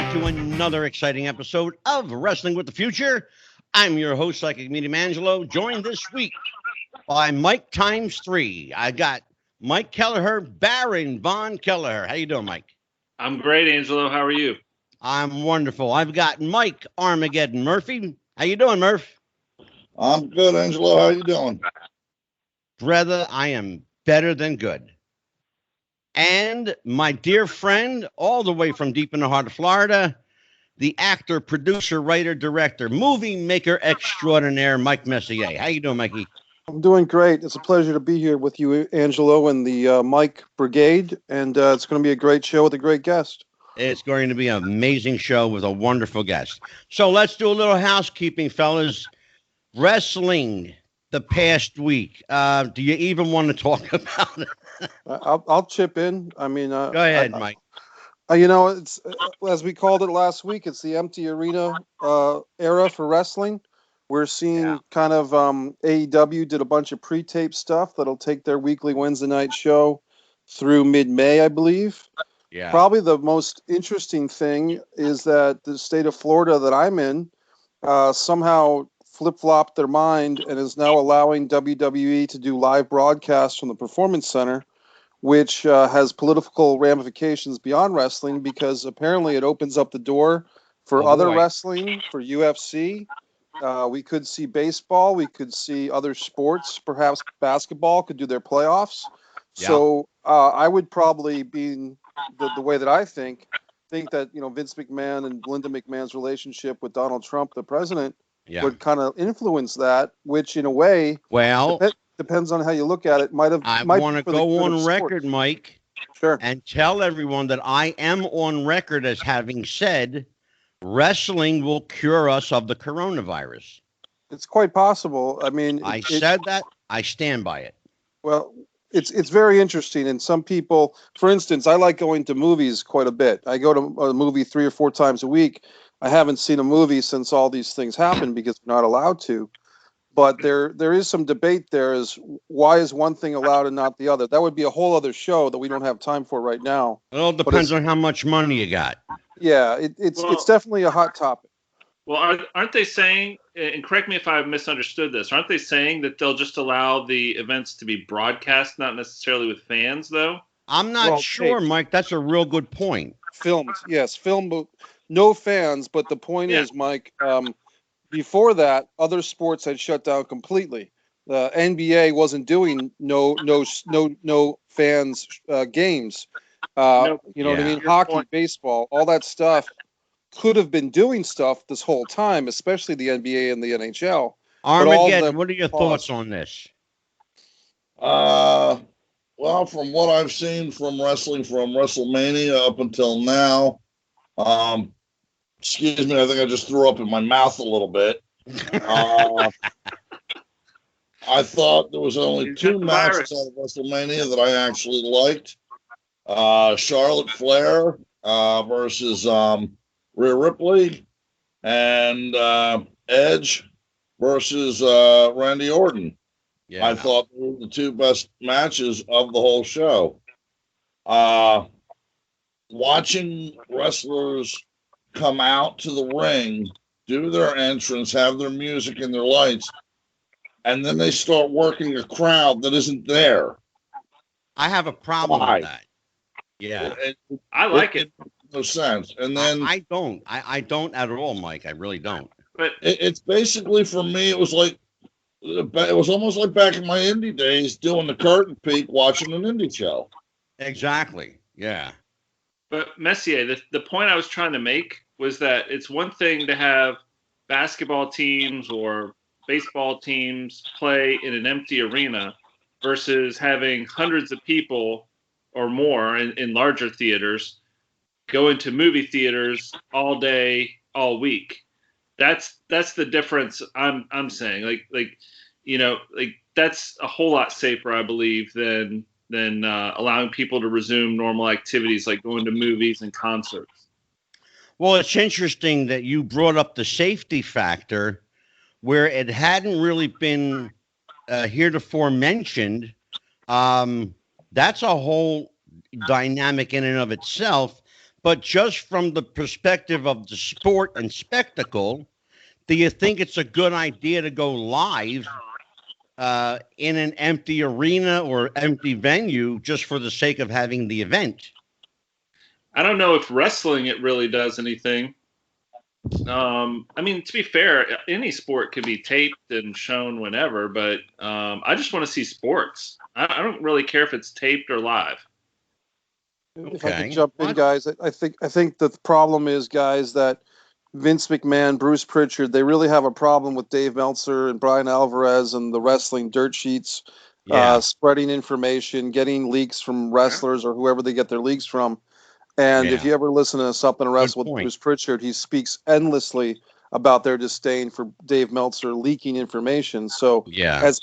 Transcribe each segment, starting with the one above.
back to another exciting episode of Wrestling with the Future. I'm your host, Psychic Medium Angelo, joined this week by Mike times three. I got Mike Kelleher, Baron Von Kelleher. How you doing, Mike? I'm great, Angelo. How are you? I'm wonderful. I've got Mike Armageddon Murphy. How you doing, Murph? I'm good, Angelo. How you doing? Brother, I am better than good. And my dear friend, all the way from deep in the heart of Florida, the actor, producer, writer, director, movie maker extraordinaire, Mike Messier. How you doing, Mikey? I'm doing great. It's a pleasure to be here with you, Angelo, and the Mike Brigade. And it's going to be a great show with a great guest. It's going to be an amazing show with a wonderful guest. So let's do a little housekeeping, fellas. Wrestling the past week. Do you even want to talk about it? I'll chip in. I mean, go ahead, Mike. It's as we called it last week. It's the empty arena era for wrestling. We're seeing kind of AEW did a bunch of pre-tape stuff that'll take their weekly Wednesday night show through mid-May, I believe. Yeah. Probably the most interesting thing is that the state of Florida that I'm in somehow flip-flopped their mind and is now allowing WWE to do live broadcasts from the Performance Center, which has political ramifications beyond wrestling because apparently it opens up the door for other wrestling, for UFC. We could see baseball. We could see other sports. Perhaps basketball could do their playoffs. Yeah. So I would probably be the way that I think that, Vince McMahon and Linda McMahon's relationship with Donald Trump, the president, would kind of influence that, which in a way, depends on how you look at it. I want to go on record, Mike, sure, and tell everyone that I am on record as having said wrestling will cure us of the coronavirus. It's quite possible. I mean, I said that. I stand by it. Well, it's very interesting. And some people, for instance, I like going to movies quite a bit. I go to a movie 3 or 4 times a week. I haven't seen a movie since all these things happened because we're not allowed to. But there is some debate there as why is one thing allowed and not the other. That would be a whole other show that we don't have time for right now. It all depends on how much money you got. Yeah, it's definitely a hot topic. Well, aren't they saying, and correct me if I've misunderstood this, aren't they saying that they'll just allow the events to be broadcast, not necessarily with fans, though? I'm not sure, Mike. That's a real good point. Filmed, yes. Filmed, no fans, but the point is, Mike, before that, other sports had shut down completely. The NBA wasn't doing no fans games. You know what I mean? Hockey, baseball, all that stuff could have been doing stuff this whole time, especially the NBA and the NHL. Armageddon, what are your thoughts on this? Well, from what I've seen from wrestling from WrestleMania up until now, excuse me, I think I just threw up in my mouth a little bit. I thought there was only 2 matches out of WrestleMania that I actually liked. Charlotte Flair versus Rhea Ripley, and Edge versus Randy Orton. Yeah. I thought they were the 2 best matches of the whole show. Watching wrestlers come out to the ring, do their entrance, have their music and their lights, and then they start working a crowd that isn't there. I have a problem with that. Yeah. I like it. No sense. And then I don't. I don't at all, Mike. I really don't. But it's basically, for me, it was almost like back in my indie days doing the curtain peek, watching an indie show. Exactly. Yeah. But Messier, the point I was trying to make was that it's one thing to have basketball teams or baseball teams play in an empty arena versus having hundreds of people or more in larger theaters go into movie theaters all day, all week. That's the difference I'm saying. Like that's a whole lot safer, I believe, than allowing people to resume normal activities like going to movies and concerts. Well, it's interesting that you brought up the safety factor where it hadn't really been heretofore mentioned. That's a whole dynamic in and of itself. but just from the perspective of the sport and spectacle, do you think it's a good idea to go live in an empty arena or empty venue just for the sake of having the event? I don't know if wrestling it really does anything. I mean, to be fair, any sport can be taped and shown whenever, but I just want to see sports. I don't really care if it's taped or live. If I could jump in, guys, I think the problem is, guys, that Vince McMahon, Bruce Pritchard, they really have a problem with Dave Meltzer and Brian Alvarez and the wrestling dirt sheets, spreading information, getting leaks from wrestlers or whoever they get their leaks from. And if you ever listen to Something to Wrestle with Bruce Pritchard, he speaks endlessly about their disdain for Dave Meltzer leaking information. So as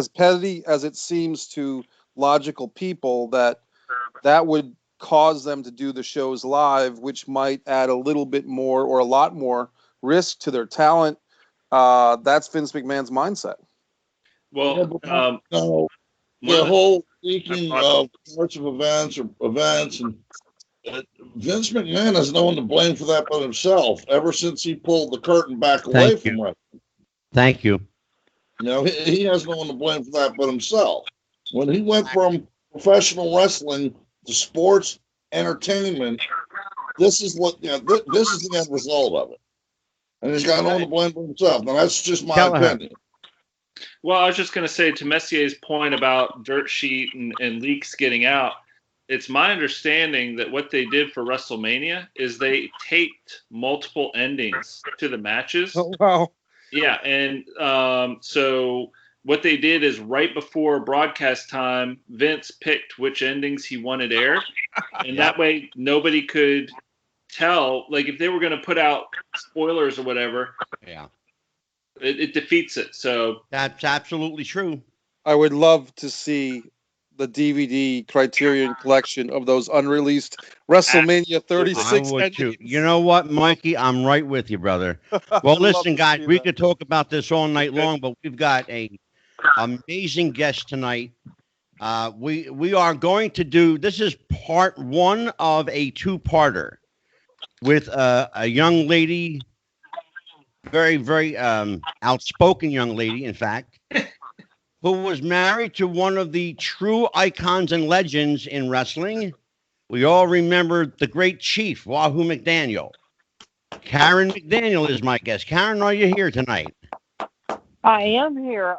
petty as it seems to logical people that would cause them to do the shows live, which might add a little bit more or a lot more risk to their talent. That's Vince McMahon's mindset. Well, the whole leaking of parts of events and Vince McMahon has no one to blame for that but himself. Ever since he pulled the curtain back away from wrestling. Thank you. You know, he has no one to blame for that but himself. When he went from professional wrestling to sports entertainment, this is this is the end result of it. And he's got no one to blame for himself. Now that's just my opinion. Well, I was just going to say, to Messier's point about dirt sheet and leaks getting out, it's my understanding that what they did for WrestleMania is they taped multiple endings to the matches. Oh, wow. Yeah, and so what they did is right before broadcast time, Vince picked which endings he wanted aired, and that way nobody could tell. Like, if they were going to put out spoilers or whatever, it defeats it. So that's absolutely true. I would love to see the DVD Criterion collection of those unreleased WrestleMania 36 I would too. You know what, Mikey? I'm right with you, brother. Well, listen, guys, we could talk about this all night long, but we've got a amazing guest tonight. We are going to do, this is part one of a two-parter with a young lady, very, very outspoken young lady, in fact, who was married to one of the true icons and legends in wrestling. We all remember the great Chief, Wahoo McDaniel. Karen McDaniel is my guest. Karen, are you here tonight? I am here.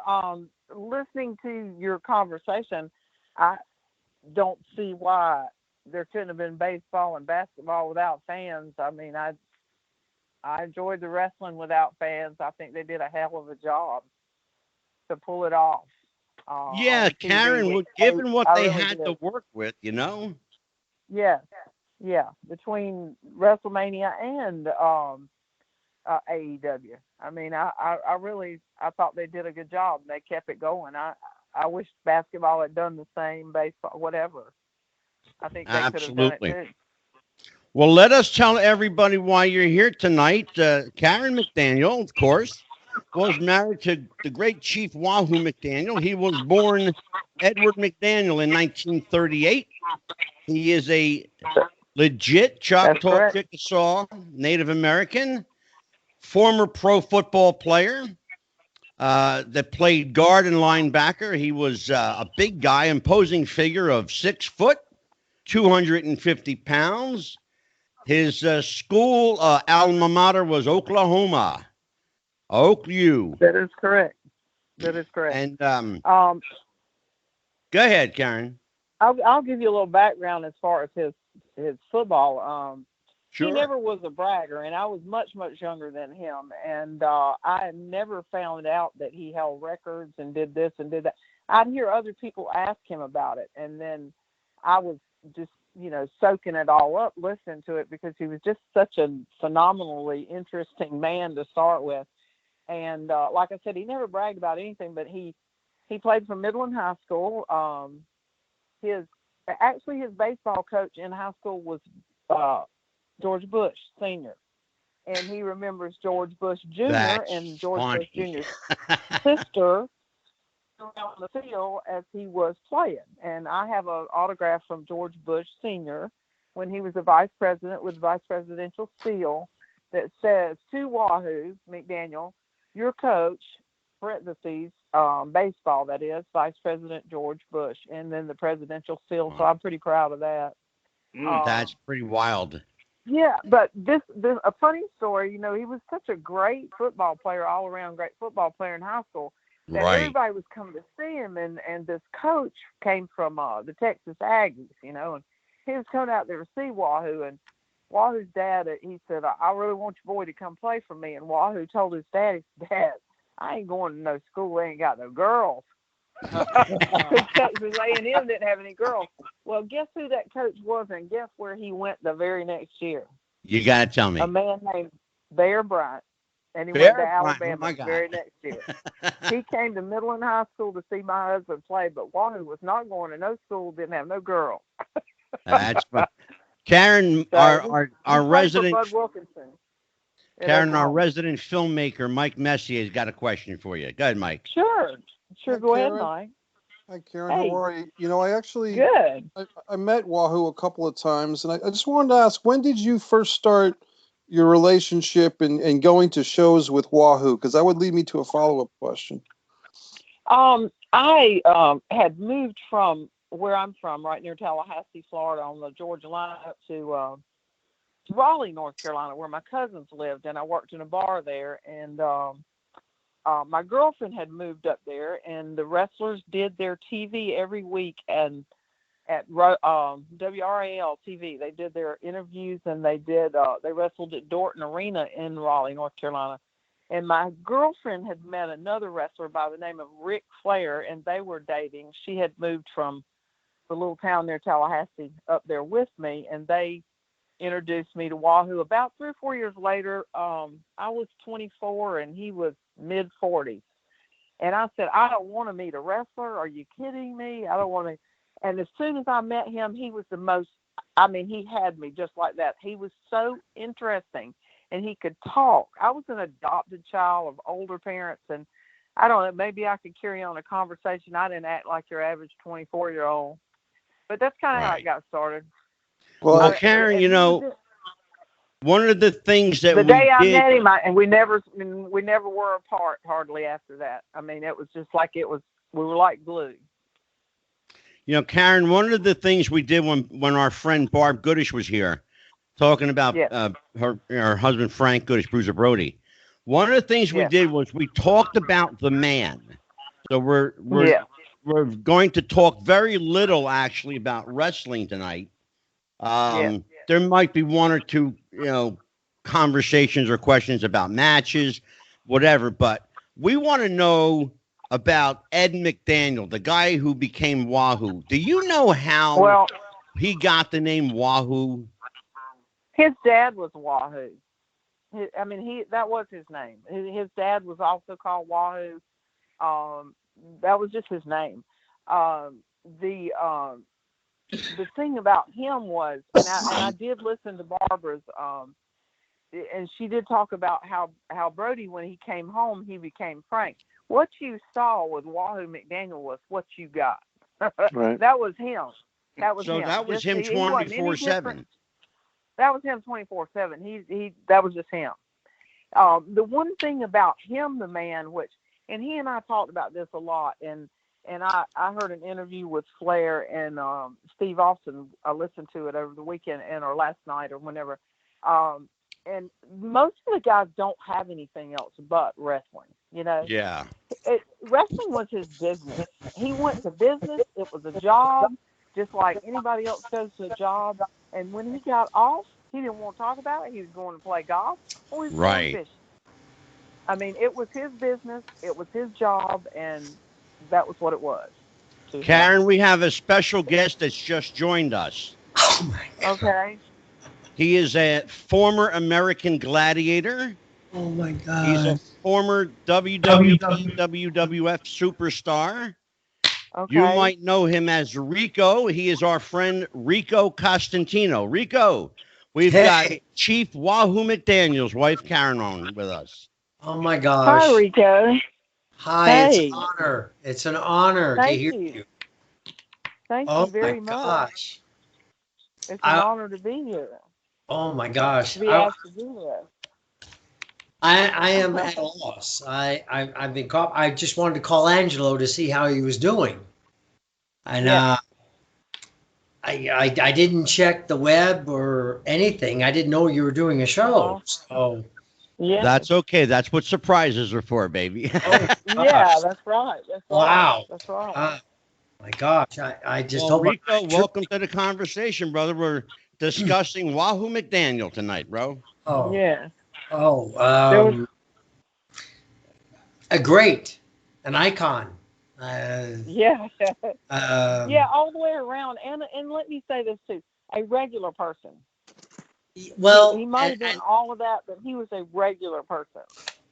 Listening to your conversation, I don't see why there couldn't have been baseball and basketball without fans. I mean, I enjoyed the wrestling without fans. I think they did a hell of a job to pull it off. Yeah, Karen, given what they had to work with, you know? Yes. Yeah, between WrestleMania and AEW. I mean, I thought they did a good job. They kept it going. I wish basketball had done the same, baseball, whatever. I think they could have done it too. Well, let us tell everybody why you're here tonight. Karen McDaniel, of course, was married to the great Chief Wahoo McDaniel. He was born Edward McDaniel in 1938. He is a legit Choctaw Chickasaw Native American, former pro football player that played guard and linebacker. He was a big guy, imposing figure of 6 foot, 250 pounds. His school alma mater was Oklahoma. Oak U. That is correct. That is correct. And go ahead, Karen. I'll give you a little background as far as his football. Sure. He never was a bragger, and I was much, much younger than him. And I never found out that he held records and did this and did that. I'd hear other people ask him about it, and then I was just, soaking it all up, listening to it, because he was just such a phenomenally interesting man to start with. And like I said, he never bragged about anything, but he played for Midland High School. His baseball coach in high school was George Bush Sr., and he remembers George Bush Jr. and George Bush Jr.'s sister around the field as he was playing. And I have an autograph from George Bush Sr. when he was a vice president with vice presidential seal that says, to Wahoo McDaniel, your coach, parentheses, baseball, that is, Vice President George Bush, and then the presidential seal. So I'm pretty proud of that. That's pretty wild. Yeah, but this a funny story. You know, he was such a great football player, all around great football player in high school, that everybody was coming to see him, and this coach came from the Texas Aggies, you know, and he was coming out there to see Wahoo, and Wahoo's dad, he said, I really want your boy to come play for me, and Wahoo told his dad, Dad, I ain't going to no school, they ain't got no girls. Because Texas A&M didn't have any girls. Well, guess who that coach was, and guess where he went the very next year? You got to tell me. A man named Bear Bryant. And he Bear went to Alabama Bryant. the very next year. He came to Midland High School to see my husband play, but Wahoo was not going to no school, didn't have no girls. That's fun. Karen, So our resident Bud Wilkinson. Karen, our resident filmmaker, Mike Messier, has got a question for you. Go ahead, Mike. Sure. Hi, Go Karen. ahead, Mike. Hi, Karen. Hey. How are you? You know, I actually Good. I met Wahoo a couple of times, and I just wanted to ask, when did you first start your relationship and going to shows with Wahoo? Because that would lead me to a follow-up question. I had moved from where I'm from, right near Tallahassee, Florida, on the Georgia line up to Raleigh, North Carolina, where my cousins lived, and I worked in a bar there. And my girlfriend had moved up there, and the wrestlers did their TV every week, and at WRAL TV, they did their interviews, and they wrestled at Dorton Arena in Raleigh, North Carolina. And my girlfriend had met another wrestler by the name of Ric Flair, and they were dating. She had moved from the little town near Tallahassee up there with me, and they introduced me to Wahoo. About 3 or 4 years later, I was 24 and he was mid-40s. And I said, I don't want to meet a wrestler. Are you kidding me? I don't want to. And as soon as I met him, he was the most, he had me just like that. He was so interesting, and he could talk. I was an adopted child of older parents, and I don't know, maybe I could carry on a conversation. I didn't act like your average 24-year-old. But that's kind of how it got started. Well, Karen, you know, one of the things that the day I met him, and we never were apart hardly after that. I mean, it was just like we were like glue. You know, Karen, one of the things we did when our friend Barb Goodish was here, talking about her husband Frank Goodish, Bruiser Brody. One of the things we did was we talked about the man. So we're going to talk very little actually about wrestling tonight. There might be one or two, conversations or questions about matches, whatever. But we want to know about Ed McDaniel, the guy who became Wahoo. Do you know how he got the name Wahoo? His dad was Wahoo. That was his name. His dad was also called Wahoo. That was just his name. The thing about him was, and I did listen to Barbara's, and she did talk about how Brody, when he came home, he became Frank. What you saw with Wahoo McDaniel was what you got. Right. That was him. That was him. That was him 24/7. That was him 24/7. That was just him. The one thing about him, the man, and he and I talked about this a lot, and I heard an interview with Flair and Steve Austin. I listened to it over the weekend or last night or whenever. And most of the guys don't have anything else but wrestling, you know? Yeah. Wrestling was his business. He went to business. It was a job, just like anybody else goes to a job. And when he got off, he didn't want to talk about it. He was going to play golf or he was going fishing. I mean, it was his business. It was his job. And that was what it was. Karen, we have a special guest that's just joined us. Oh, my God. Okay. He is a former American Gladiator. Oh, my God. He's a former WWF superstar. Okay. You might know him as Rico. He is our friend Rico Costantino. Rico, we've got Chief Wahoo McDaniel's wife, Karen, on with us. Oh, my gosh. Hi, Rico. Hi, it's an honor. It's an honor to hear you. Thank you very much. Oh, my gosh. It's an honor to be here. Oh my gosh! To be asked to do this. I am at a loss. I've been caught. I just wanted to call Angelo to see how he was doing, and I didn't check the web or anything. I didn't know you were doing a show. So yeah, that's okay. That's what surprises are for, baby. yeah, that's right. That's wow. right. That's right. My gosh! I just Well, hope. Rico, welcome to the conversation, brother. We're discussing WAHOO McDaniel tonight, bro. Oh, Yeah. oh, a great, an icon. Yeah. Yeah, Um, all the way around. And let me say this too: a regular person. well, he might have been all of that, but he was a regular person.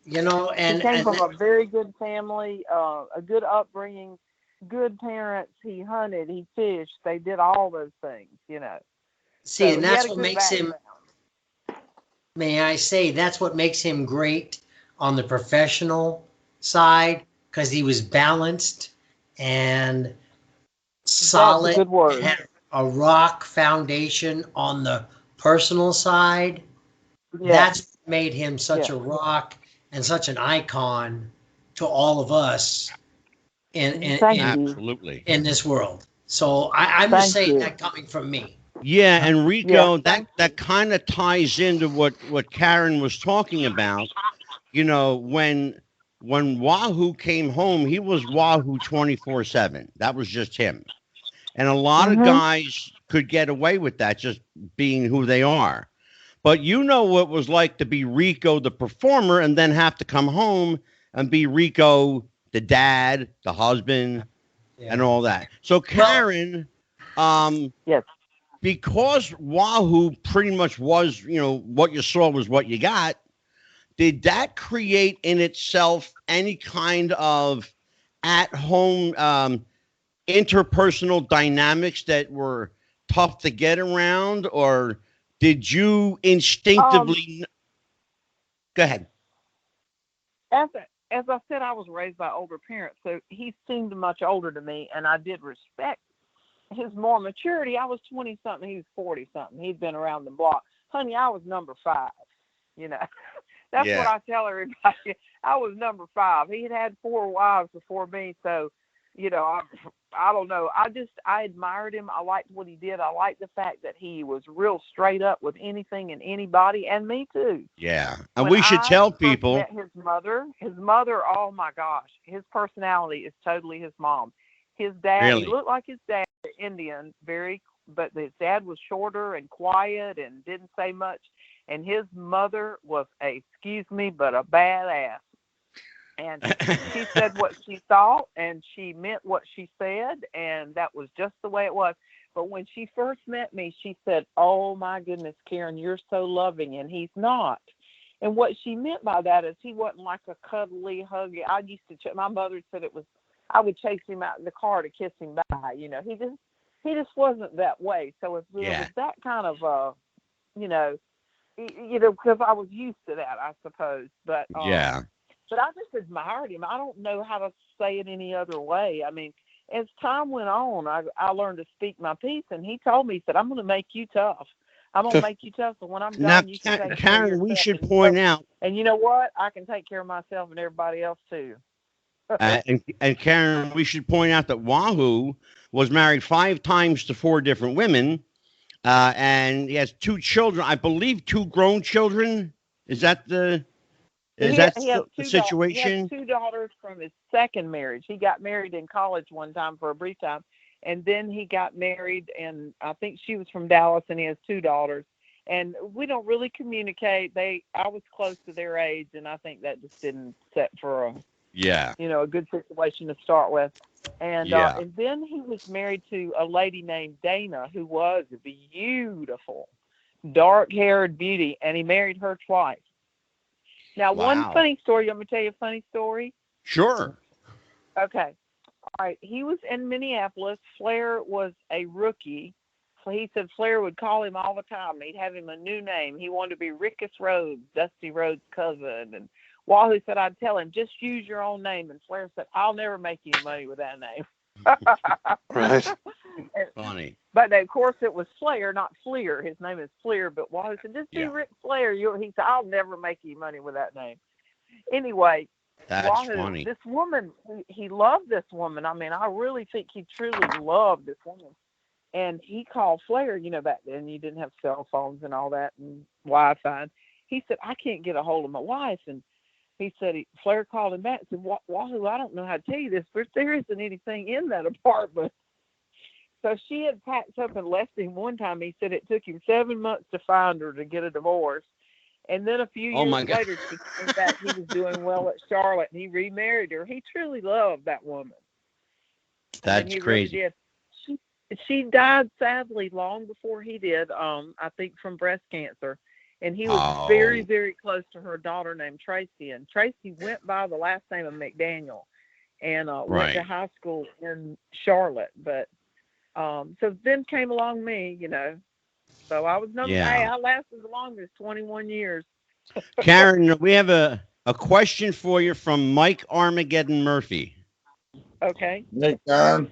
You know, he came from a very good family, a good upbringing, good parents. He hunted, he fished. They did all those things, you know. See, So and that's what makes him. May I say that's what makes him great on the professional side, because he was balanced and solid. That's a good word. Had a rock foundation on the personal side. Yeah. That's what made him such a rock and such an icon to all of us Absolutely in this world. So I'm just saying that coming from me. Yeah, and Rico, that kind of ties into what Karen was talking about. You know, when Wahoo came home, he was Wahoo 24/7. That was just him. And a lot of guys could get away with that, just being who they are. But you know what it was like to be Rico the performer and then have to come home and be Rico the dad, the husband, and all that. So Karen, yes, because Wahoo pretty much was, you know, what you saw was what you got. Did that create in itself any kind of at-home interpersonal dynamics that were tough to get around, or did you instinctively? Go ahead. As I said, I was raised by older parents, so he seemed much older to me, and I did respect his more maturity. I was 20-something, he was 40-something. He'd been around the block. Honey, I was number 5, you know. That's what I tell everybody. I was number 5. He had 4 wives before me, so, you know, I don't know. I admired him. I liked what he did. I liked the fact that he was real straight up with anything and anybody, and me too. Yeah, and we should tell people. Met his mother, oh my gosh, his personality is totally his mom. His dad, he looked like his dad, Indian, but his dad was shorter and quiet and didn't say much. And his mother was excuse me, but a badass. And she said what she thought, and she meant what she said, and that was just the way it was. But when she first met me, she said, "Oh my goodness, Karen, you're so loving," and he's not. And what she meant by that is he wasn't like a cuddly, huggy. My mother said I would chase him out in the car to kiss him bye. You know, he just wasn't that way. So it was that kind of, you know, because I was used to that, I suppose. But but I just admired him. I don't know how to say it any other way. I mean, as time went on, I learned to speak my piece, and he told me, he said, "I'm going to make you tough. I'm going to make you tough, so when I'm done, you can take care of yourself." We should point out. And you know what? I can take care of myself and everybody else, too. And Karen, we should point out that Wahoo was married 5 times to 4 different women, and he has 2 children. I believe 2 grown children. Is that the situation? He has 2 daughters from his second marriage. He got married in college one time for a brief time, and then he got married, and I think she was from Dallas, and he has 2 daughters. And we don't really communicate. I was close to their age, and I think that just didn't set for a good situation to start with. And and then he was married to a lady named Dana, who was beautiful, dark-haired beauty, and he married her twice. Now, one funny story. I'm going to tell you a funny story. Sure. Okay. All right. He was in Minneapolis. Flair was a rookie. He said Flair would call him all the time. He'd have him a new name. He wanted to be Rickus Rhodes, Dusty Rhodes' cousin. And Wahoo said, "I'd tell him, just use your own name." And Flair said, "I'll never make you money with that name." Right. Funny. But of course, it was Flair, not Fleer. His name is Fleer. But Wahoo said, "Just do Ric Flair." He said, "I'll never make you money with that name." Anyway, That's Wahoo, funny. this woman, he loved this woman. I mean, I really think he truly loved this woman. And he called Flair. Back then you didn't have cell phones and all that and Wi-Fi. He said, "I can't get a hold of my wife." And he said, Flair called him back and said, "Wahoo, I don't know how to tell you this, but there isn't anything in that apartment." So she had packed up and left him one time. He said it took him 7 months to find her to get a divorce. And then a few years later, she came back. He was doing well at Charlotte, and he remarried her. He truly loved that woman. That's crazy. Really did. She died sadly long before he did. I think from breast cancer. And he was very, very close to her daughter named Tracy. And Tracy went by the last name of McDaniel, and went to high school in Charlotte. But so then came along me, So I was number. Hey, I lasted the longest, 21 years. Karen, we have a question for you from Mike Armageddon Murphy. Okay. Hey, Karen.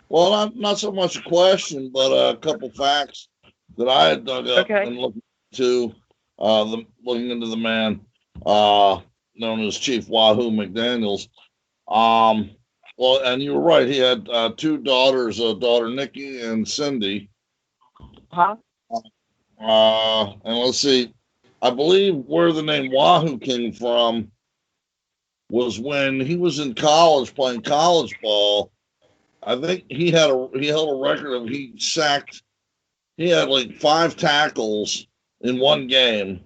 Well, not so much a question, but a couple facts that I had dug up and looking into the man known as Chief Wahoo McDaniels. Well, and you were right. He had two daughters, daughter Nikki and Cindy. Huh? And let's see. I believe where the name Wahoo came from was when he was in college playing college ball. I think he held a record of he had like 5 tackles in one game.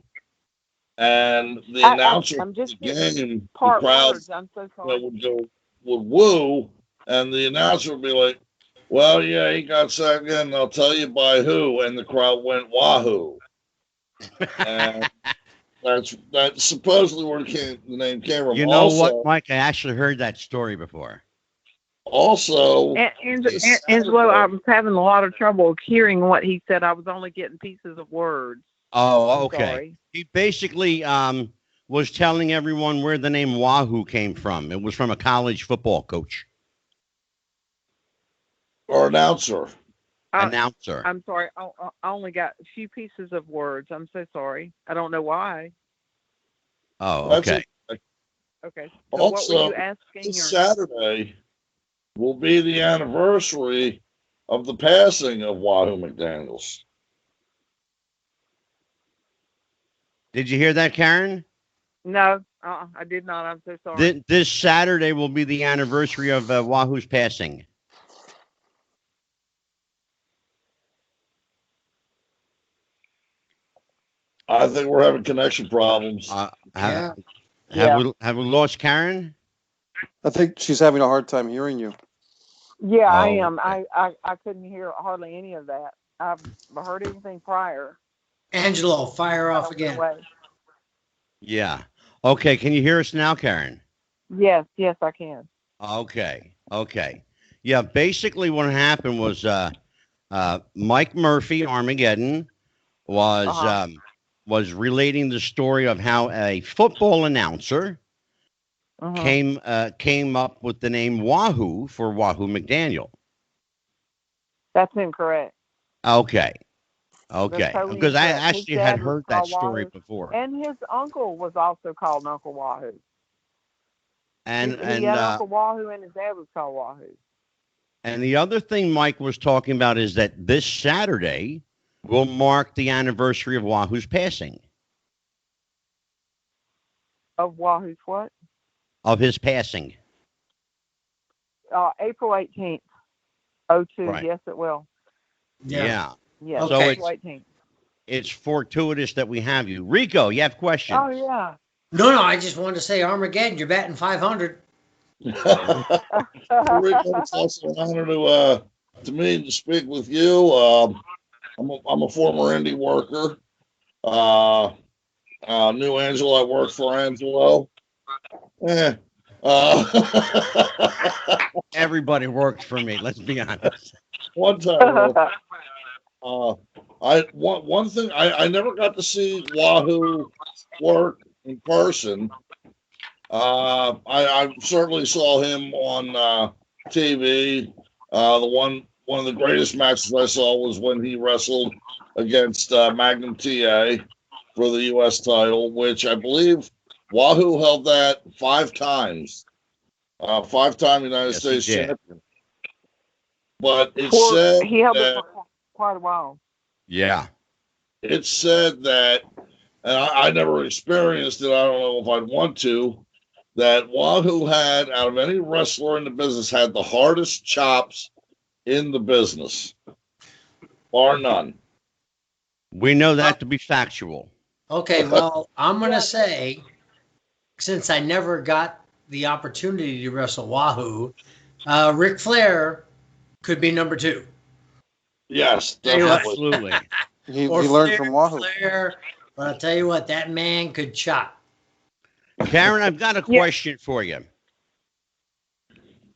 And the announcer of the game, the crowd would woo, and the announcer would be like, "Well, yeah, he got sacked again, and I'll tell you by who," and the crowd went Wahoo. And that's supposedly where the name came from. You know what, Mike? I actually heard that story before. Also, Angelo, I was having a lot of trouble hearing what he said. I was only getting pieces of words. Oh, okay. Sorry. He basically was telling everyone where the name Wahoo came from. It was from a college football coach. Or announcer. Announcer. I'm sorry. I only got a few pieces of words. I'm so sorry. I don't know why. Oh, okay. Okay. So also, what were you asking? This Saturday will be the anniversary of the passing of Wahoo McDaniels. Did you hear that, Karen? No, I did not. I'm so sorry. This Saturday will be the anniversary of Wahoo's passing. I think we're having connection problems. Have we lost Karen? I think she's having a hard time hearing you. Yeah, I am. Okay. I couldn't hear hardly any of that. I've heard anything prior. Angelo, fire off again. Yeah. Okay. Can you hear us now, Karen? Yes, I can. Okay. Yeah. Basically, what happened was Mike Murphy, Armageddon, was relating the story of how a football announcer came up with the name Wahoo for Wahoo McDaniel. That's incorrect. Okay. Totally because I actually had heard that story before. And his uncle was also called Uncle Wahoo. And he had Uncle Wahoo, and his dad was called Wahoo. And the other thing Mike was talking about is that this Saturday will mark the anniversary of Wahoo's passing. Of Wahoo's what? Of his passing. April 18th, 2002. Right. Yes, it will. Yeah. Yeah. So April 18th. It's fortuitous that we have you. Rico, you have questions? Oh, yeah. No, I just wanted to say, Armageddon, you're batting 500. Rico, it's also an honor to me to speak with you. I'm a former indie worker. Knew Angelo. I worked for Angelo. Everybody worked for me. Let's be honest. One time, one thing I never got to see Wahoo work in person. I certainly saw him on TV. One of the greatest matches I saw was when he wrestled against Magnum TA for the U.S. title, which I believe Wahoo held that 5 times. 5-time United States champion. But it said he held it that, for quite a while. Yeah. it said that, and I never experienced it. I don't know if I'd want to. That Wahoo had, out of any wrestler in the business, had the hardest chops in the business, bar none. We know that to be factual. Okay, well, I'm going to say, since I never got the opportunity to wrestle Wahoo, Ric Flair could be number 2. Yes, definitely. Absolutely. He learned from Wahoo. Flair, but I'll tell you what, that man could chop. Karen, I've got a question for you.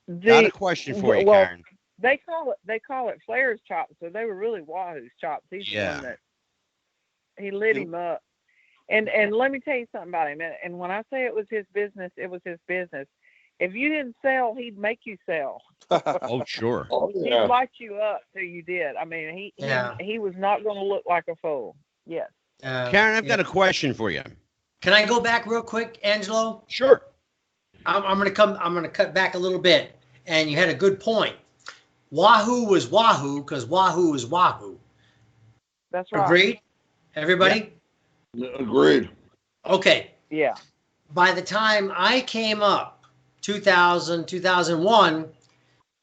Karen. They call it Flair's chops, so they were really Wahoo's chops. He's the one that he lit him up. And let me tell you something about him. And when I say it was his business, it was his business. If you didn't sell, he'd make you sell. Oh, sure. He'd light you up till you did. I mean, he was not going to look like a fool. Yes. Karen, I've got a question for you. Can I go back real quick, Angelo? Sure. I'm gonna cut back a little bit, and you had a good point. Wahoo was Wahoo because Wahoo is Wahoo. That's right. Agreed, everybody? Yeah. Agreed. Okay. Yeah. By the time I came up, 2000, 2001,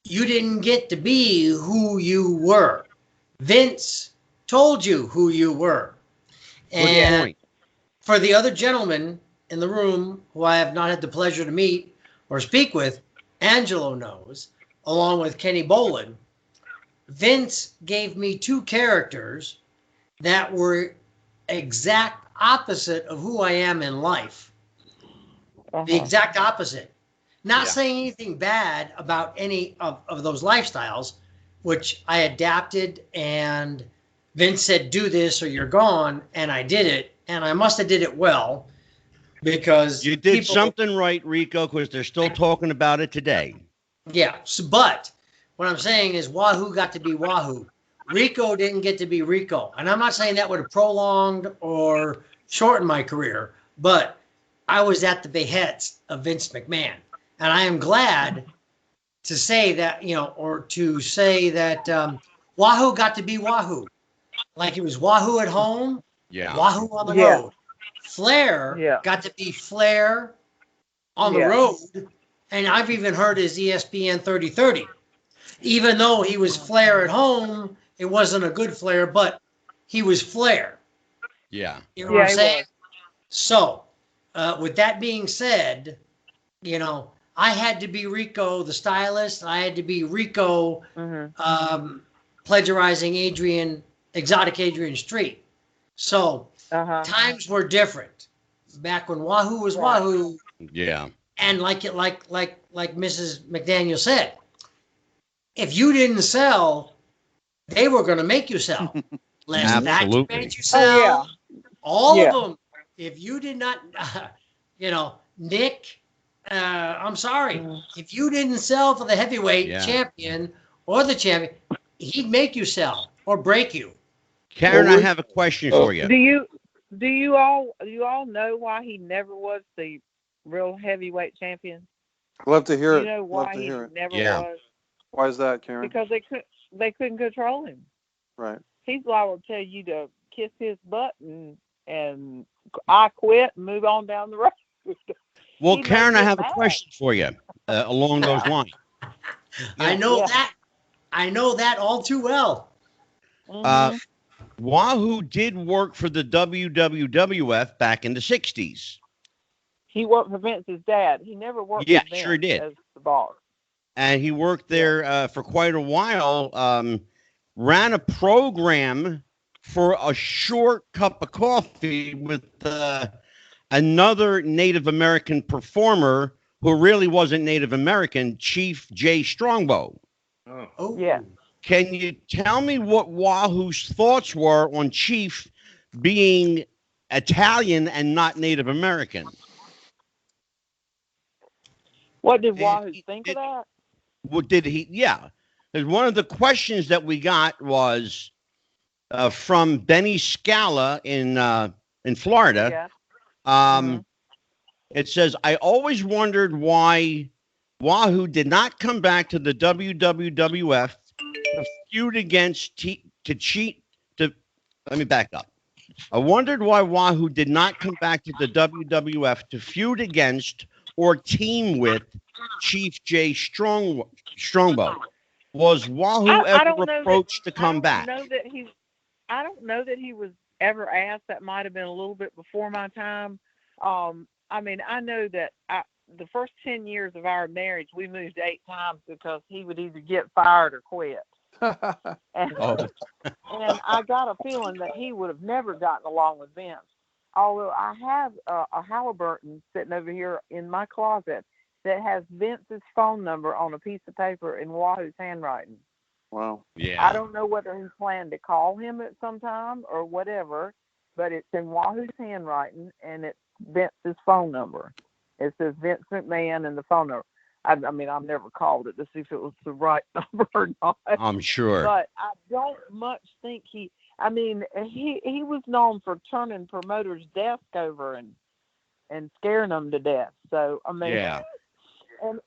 you didn't get to be who you were. Vince told you who you were. And for the other gentlemen in the room who I have not had the pleasure to meet or speak with, Angelo knows, along with Kenny Bolin, Vince gave me 2 characters that were exact opposite of who I am in life. The exact opposite. Not saying anything bad about any of those lifestyles, which I adapted, and Vince said, do this or you're gone, and I did it, and I must have did it well, because you did something right, Rico, because they're still talking about it today. Yeah, but what I'm saying is Wahoo got to be Wahoo. Rico didn't get to be Rico. And I'm not saying that would have prolonged or shortened my career, but I was at the behest of Vince McMahon. And I am glad to say that, Wahoo got to be Wahoo. Like it was Wahoo at home, Wahoo on the road. Flair got to be Flair on the road. And I've even heard his ESPN 3030. Even though he was Flair at home, it wasn't a good Flair, but he was Flair. Yeah. You know what I'm saying? So, with that being said, I had to be Rico the stylist. I had to be Rico plagiarizing exotic Adrian Street. So, times were different. Back when Wahoo was Wahoo. Yeah. And like Mrs. McDaniel said, if you didn't sell, they were going to make you sell. Les Thatcher made you sell. All of them. If you did not, Nick, I'm sorry. If you didn't sell for the heavyweight champion or the champion, he'd make you sell or break you. Karen, I have a question for you. Do you all know why he never was the real heavyweight champion? I'd love to hear it. You know why he never was? Why is that, Karen? Because they couldn't control him. Right. He's liable to tell you to kiss his butt and I quit and move on down the road. Well, Karen, I have a question for you along those lines. I know that. I know that all too well. Wahoo did work for the WWF back in the 60s. He worked for Vince's dad. He never worked for Vince sure did. as the boss. And he worked there for quite a while, ran a program for a short cup of coffee with another Native American performer who really wasn't Native American, Chief Jay Strongbow. Oh, yeah. Can you tell me what Wahoo's thoughts were on Chief being Italian and not Native American? What did And Wahoo think of that? What did he? Yeah. And one of the questions that we got was from Benny Scala in Florida. Yeah. Um, It says, I always wondered why Wahoo did not come back to the WWF to feud against to cheat to. Let me back up. I wondered why Wahoo did not come back to the WWF to feud against or team with Chief Jay Strongbow. Was Wahoo I ever don't know that approached to come back? I don't know that he was ever asked. That might have been a little bit before my time. I mean, I know that the first 10 years of our marriage, we moved 8 times because he would either get fired or quit. And, and I got a feeling that he would have never gotten along with Vince. Although I have a Halliburton sitting over here in my closet that has Vince's phone number on a piece of paper in Wahoo's handwriting. Wow. Yeah. I don't know whether he planned to call him at some time or whatever, but it's in Wahoo's handwriting, and it's Vince's phone number. It says Vince McMahon and the phone number. I mean, I've never called it to see if it was the right number or not. I'm sure. But I don't much think he was known for turning promoters' desk over and scaring them to death. So, I mean, Yeah.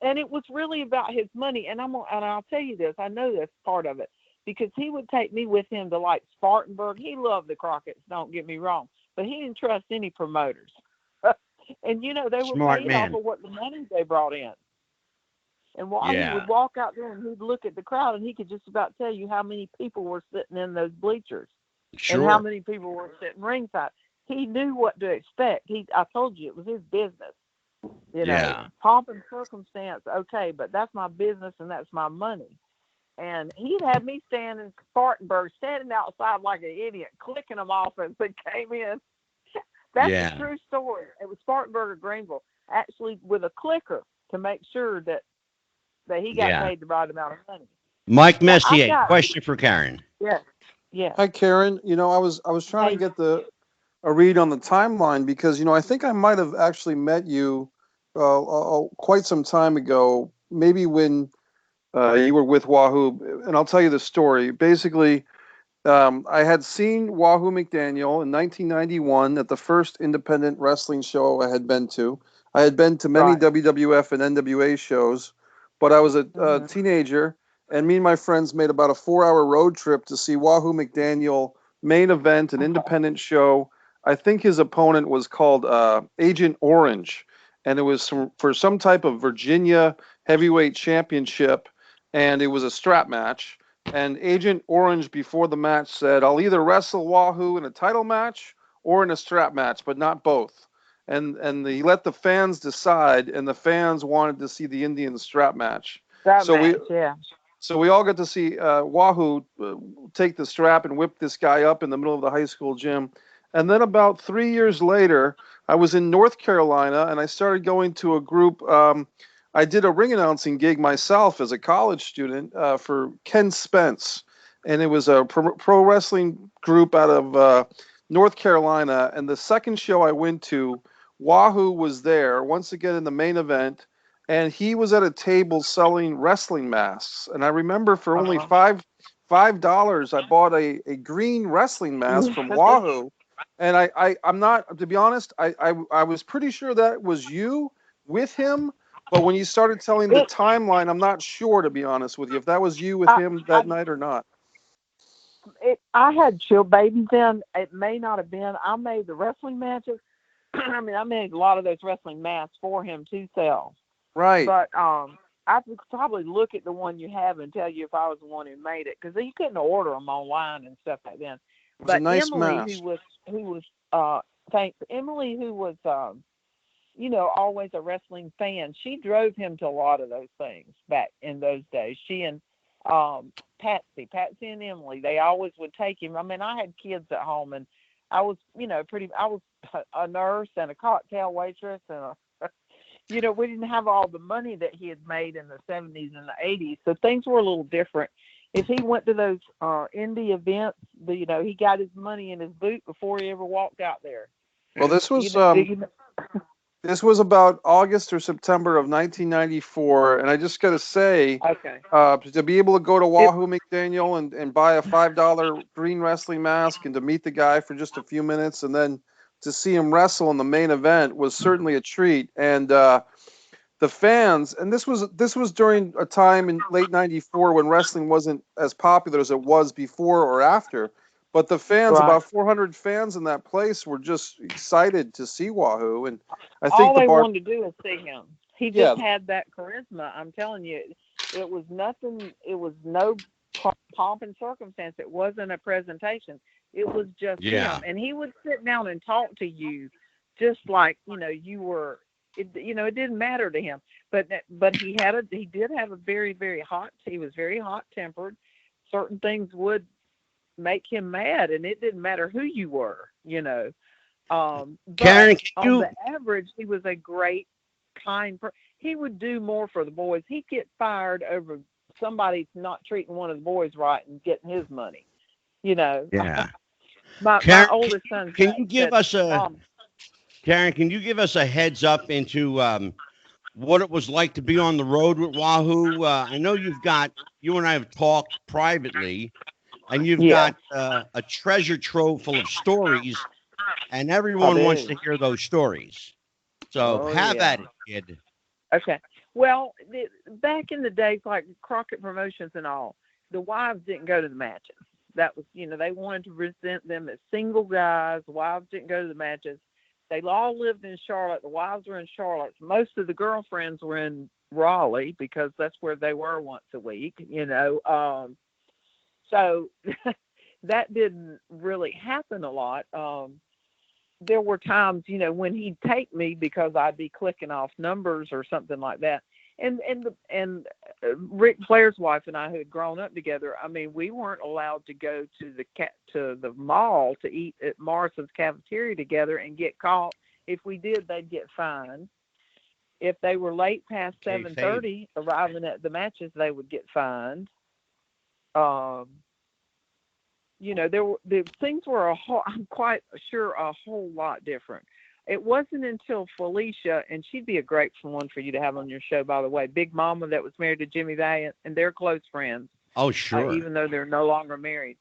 and it was really about his money. And I'll tell you this, I know that's part of it, because he would take me with him to like Spartanburg. He loved the Crockett's, don't get me wrong, but he didn't trust any promoters. And they were Smart paid man. off of what the money they brought in. And while he Yeah. would walk out there and he'd look at the crowd, and he could just about tell you how many people were sitting in those bleachers Sure. and how many people were sitting ringside. He knew what to expect. I told you, it was his business. Yeah. Pomp and circumstance, okay, but that's my business and that's my money. And he'd had me stand in Spartanburg, standing outside like an idiot, clicking them off as they came in. That's a true story. It was Spartanburg or Greenville, actually with a clicker to make sure that he got paid the right amount of money. Mike Messier, question for Karen. Yeah. Yeah. Hi, Karen. I was trying to get a read on the timeline because, I think I might have actually met you quite some time ago, maybe when you were with Wahoo. And I'll tell you the story. Basically, I had seen Wahoo McDaniel in 1991 at the first independent wrestling show I had been to. I had been to many WWF and NWA shows, but I was a teenager, and me and my friends made about a 4-hour road trip to see Wahoo McDaniel main event, an independent show. I think his opponent was called Agent Orange, and it was for some type of Virginia heavyweight championship, and it was a strap match. And Agent Orange before the match said, I'll either wrestle Wahoo in a title match or in a strap match, but not both. And he let the fans decide, and the fans wanted to see the Indian strap match. So we all got to see Wahoo take the strap and whip this guy up in the middle of the high school gym. And then about 3 years later, I was in North Carolina, and I started going to a group. I did a ring announcing gig myself as a college student for Ken Spence, and it was a pro wrestling group out of North Carolina. And the second show I went to, Wahoo was there once again in the main event, and he was at a table selling wrestling masks. And I remember for only $5, I bought a green wrestling mask from Wahoo. And I'm not, to be honest, I was pretty sure that was you with him. But when you started telling the timeline, I'm not sure, to be honest with you, if that was you with him that night or not. I had chill babies then. It may not have been. I made the wrestling matches. I mean, I made a lot of those wrestling masks for him to sell. Right. But I would probably look at the one you have and tell you if I was the one who made it, because you couldn't order them online and stuff back then. It was a nice Emily, mask. Emily, who was always a wrestling fan, she drove him to a lot of those things back in those days. She and Patsy and Emily, they always would take him. I mean, I had kids at home, and I was, I was a nurse and a cocktail waitress, and we didn't have all the money that he had made in the 70s and the 80s, so things were a little different. If he went to those indie events, he got his money in his boot before he ever walked out there. Well, this was This was about August or September of 1994, and I just got to say, Okay. to be able to go to WAHOO McDaniel and buy a $5 green wrestling mask and to meet the guy for just a few minutes and then to see him wrestle in the main event was certainly a treat. And the fans, and this was during a time in late '94 when wrestling wasn't as popular as it was before or after. But the fans, Right. about 400 fans in that place, were just excited to see Wahoo. And I think All they wanted to do was see him. He just had that charisma. I'm telling you, it was nothing. It was no pomp and circumstance. It wasn't a presentation. It was just him. And he would sit down and talk to you just like, you were. It didn't matter to him. But he did have a very, very hot. He was very hot tempered. Certain things would make him mad, and it didn't matter who you were. But Karen, on the average, he was a great, kind person. He would do more for the boys. He'd get fired over somebody not treating one of the boys right and getting his money. Yeah. my oldest son. Can you give us Karen? Can you give us a heads up into what it was like to be on the road with Wahoo? I know you and I have talked privately, and you've got a treasure trove full of stories, and everyone wants to hear those stories. So have at it, kid. Okay. Well, back in the days, like Crockett Promotions and all, the wives didn't go to the matches. That was, they wanted to present them as single guys. The wives didn't go to the matches. They all lived in Charlotte. The wives were in Charlotte. Most of the girlfriends were in Raleigh because that's where they were once a week, So that didn't really happen a lot. There were times, when he'd take me because I'd be clicking off numbers or something like that. And Ric Flair's wife and I, who had grown up together, I mean, we weren't allowed to go to the mall to eat at Morrison's cafeteria together and get caught. If we did, they'd get fined. If they were late past 7:30 arriving at the matches, they would get fined. Things were I'm quite sure a whole lot different. It wasn't until Felicia, and she'd be a great one for you to have on your show, by the way, Big Mama that was married to Jimmy Valiant, and they're close friends. Oh, sure. Even though they're no longer married.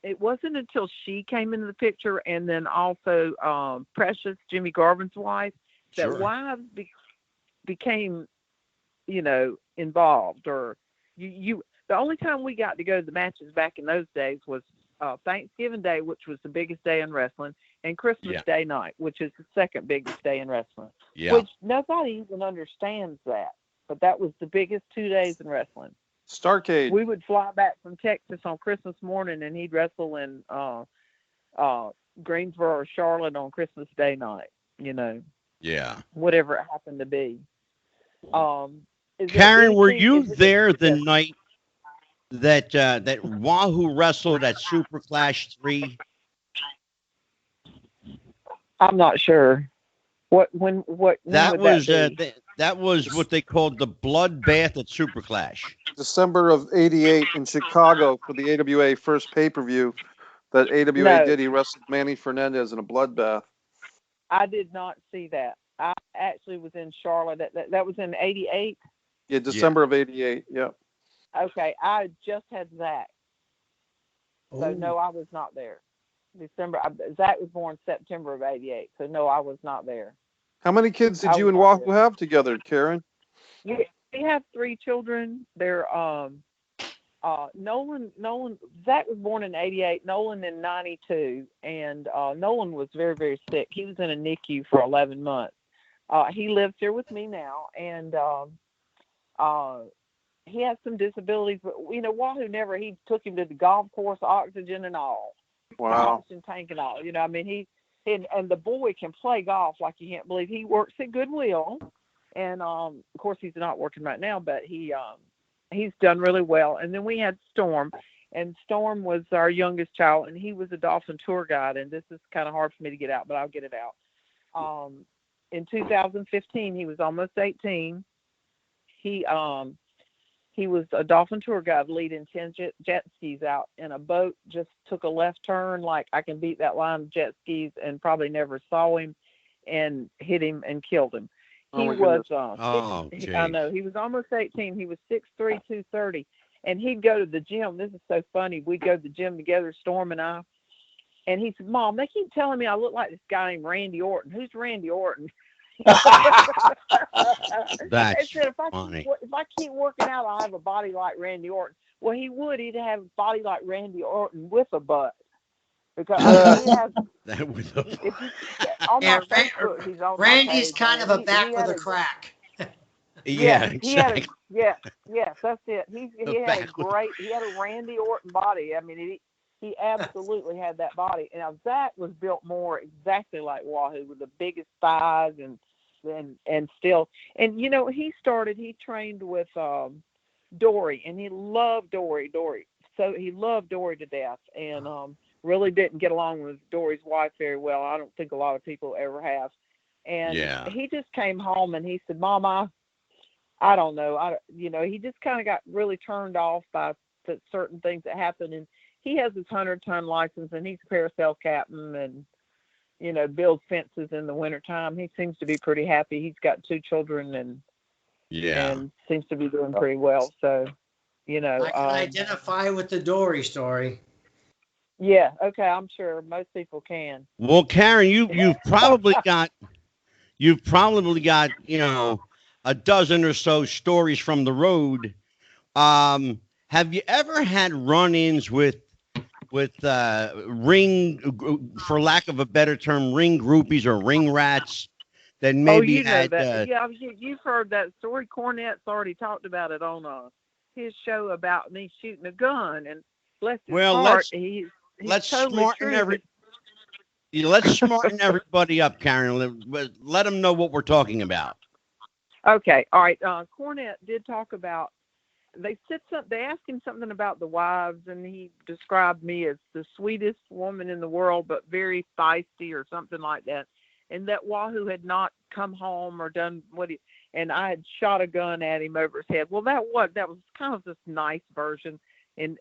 It wasn't until she came into the picture, and then also Precious, Jimmy Garvin's wife, that wives became, involved. Or the only time we got to go to the matches back in those days was Thanksgiving Day, which was the biggest day in wrestling, and Christmas Day night, which is the second biggest day in wrestling. Yeah. Which nobody even understands that, but that was the biggest 2 days in wrestling. Starcade. We would fly back from Texas on Christmas morning, and he'd wrestle in Greensboro or Charlotte on Christmas Day night. Yeah. Whatever it happened to be. Karen, were you there the night that Wahoo wrestled at Super Clash 3? I'm not sure. When that would was that be? That was what they called the bloodbath at Super Clash. December of '88 in Chicago for the AWA first pay-per-view that AWA did. He wrestled Manny Fernandez in a bloodbath. I did not see that. I actually was in Charlotte. That was in '88. Yeah, December of '88. Yeah. Okay, I just had Zach. So no, I was not there. Zach was born September of '88. So no, I was not there. How many kids did you and Wahoo have together, Karen? We have 3 children. They're Nolan. Zach was born in '88. Nolan in '92, and Nolan was very, very sick. He was in a NICU for 11 months. He lives here with me now, and he has some disabilities. But Wahoo he took him to the golf course, oxygen and all. Wow. Oxygen tank and all. I mean, he the boy can play golf like you can't believe. He works at Goodwill, and of course he's not working right now, but he's done really well. And then we had Storm, and Storm was our youngest child, and he was a dolphin tour guide. And this is kind of hard for me to get out, but I'll get it out. In 2015, he was almost 18. He was a dolphin tour guide leading 10 jet skis out, and a boat just took a left turn. Like, I can beat that line of jet skis, and probably never saw him. and hit him and killed him. Oh, He my was, goodness. I know, he was almost 18. He was 6'3", 230. And he'd go to the gym. This is so funny. We'd go to the gym together, Storm and I. And he said, Mom, they keep telling me I look like this guy named Randy Orton. Who's Randy Orton? That's I said, funny. if I keep working out, I'll have a body like Randy Orton. Well, he would. He'd have a body like Randy Orton with a butt. Because he has, That was a if you, on my Facebook, he's on Randy's my page. kind of a back with a crack. yeah, exactly. Yes, that's it. He had a Randy Orton body. I mean, he absolutely had that body. And now Zach was built more exactly like Wahoo, with the biggest thighs and still. And he trained with Dory, and he loved Dory. So he loved Dory to death, and really didn't get along with Dory's wife very well. I don't think a lot of people ever have. And he just came home and he said, Mama, I don't know. He just kind of got really turned off by certain things that happened. And he has his 100-ton license, and he's a parasail captain, and builds fences in the wintertime. He seems to be pretty happy. He's got 2 children, and seems to be doing pretty well. So, I can identify with the Dory story. Yeah. Okay. I'm sure most people can. Well, Karen, you've probably got a dozen or so stories from the road. Have you ever had run-ins with ring, for lack of a better term, ring groupies or ring rats that maybe had? That. You've heard that story. Cornette's already talked about it on his show about me shooting a gun, and bless his heart, let's totally smarten everybody up, Karen. Let them know what we're talking about. Okay, all right. Cornette did talk about. They asked him something about the wives, and he described me as the sweetest woman in the world, but very feisty or something like that. And that Wahoo had not come home or done and I had shot a gun at him over his head. Well, that was kind of this nice version of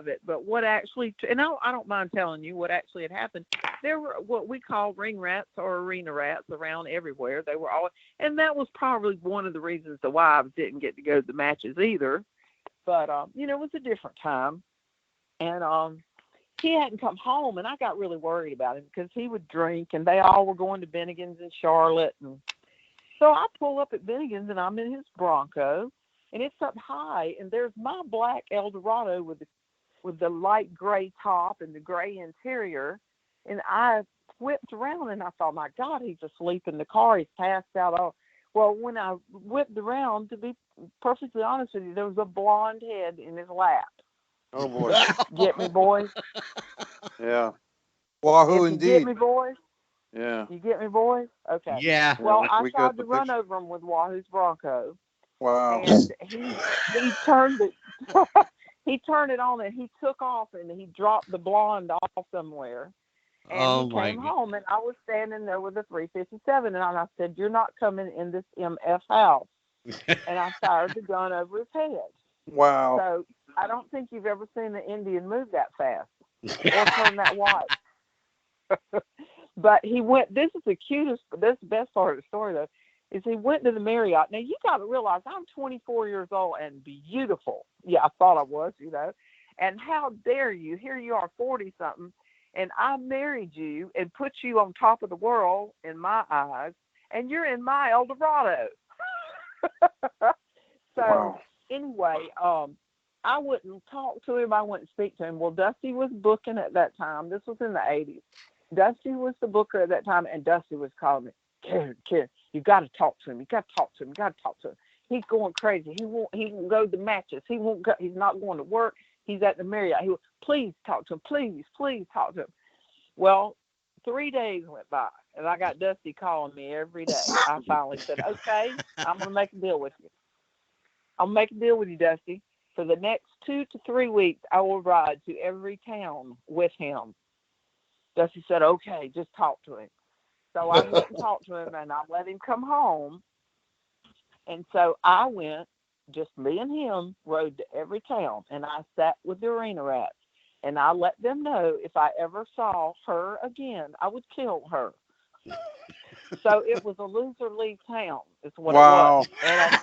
it. But what actually, and I don't mind telling you what actually had happened. There were what we call ring rats or arena rats around everywhere. They were all, and that was probably one of the reasons the wives didn't get to go to the matches either. But it was a different time, and he hadn't come home, and I got really worried about him because he would drink, and they all were going to Bennigan's in Charlotte, and so I pull up at Bennigan's, and I'm in his Bronco, and it's up high, and there's my black Eldorado with the light gray top and the gray interior. And I whipped around, and I thought, my God, he's asleep in the car. He's passed out. Well, when I whipped around, to be perfectly honest with you, there was a blonde head in his lap. Oh, boy. Get me, boys? Yeah. Wahoo, indeed. Get me, boys? Yeah. You get me, boys? Okay. Yeah. Well, I tried to run over him with Wahoo's Bronco. Wow. And he turned it. He turned it on, and he took off, and he dropped the blonde off somewhere. And he came home, and I was standing there with a 357, and I said, "You're not coming in this MF house." And I fired the gun over his head. Wow. So I don't think you've ever seen an Indian move that fast or turn that white. But he went. This is the best part of the story, though, is he went to the Marriott. Now, you got to realize I'm 24 years old and beautiful. Yeah, I thought I was, And how dare you? Here you are, 40-something. And I married you and put you on top of the world in my eyes, and you're in my Eldorado. Anyway, I wouldn't talk to him. I wouldn't speak to him. Well, Dusty was booking at that time. This was in the 80s. Dusty was the booker at that time, and Dusty was calling me, Karen, you got to talk to him. You got to talk to him. You got to talk to him. He's going crazy. He won't go to the matches. He's not going to work. He's at the Marriott. Please talk to him. Please talk to him. Well, 3 days went by, and I got Dusty calling me every day. I finally said, okay, I'm going to make a deal with you. I'll make a deal with you, Dusty. For the next 2 to 3 weeks, I will ride to every town with him. Dusty said, okay, just talk to him. So I went and talked to him, and I let him come home. And so I went, just me and him, rode to every town, and I sat with the arena rats. and I let them know if I ever saw her again, I would kill her. So it was a loser leave town, is what it was. And I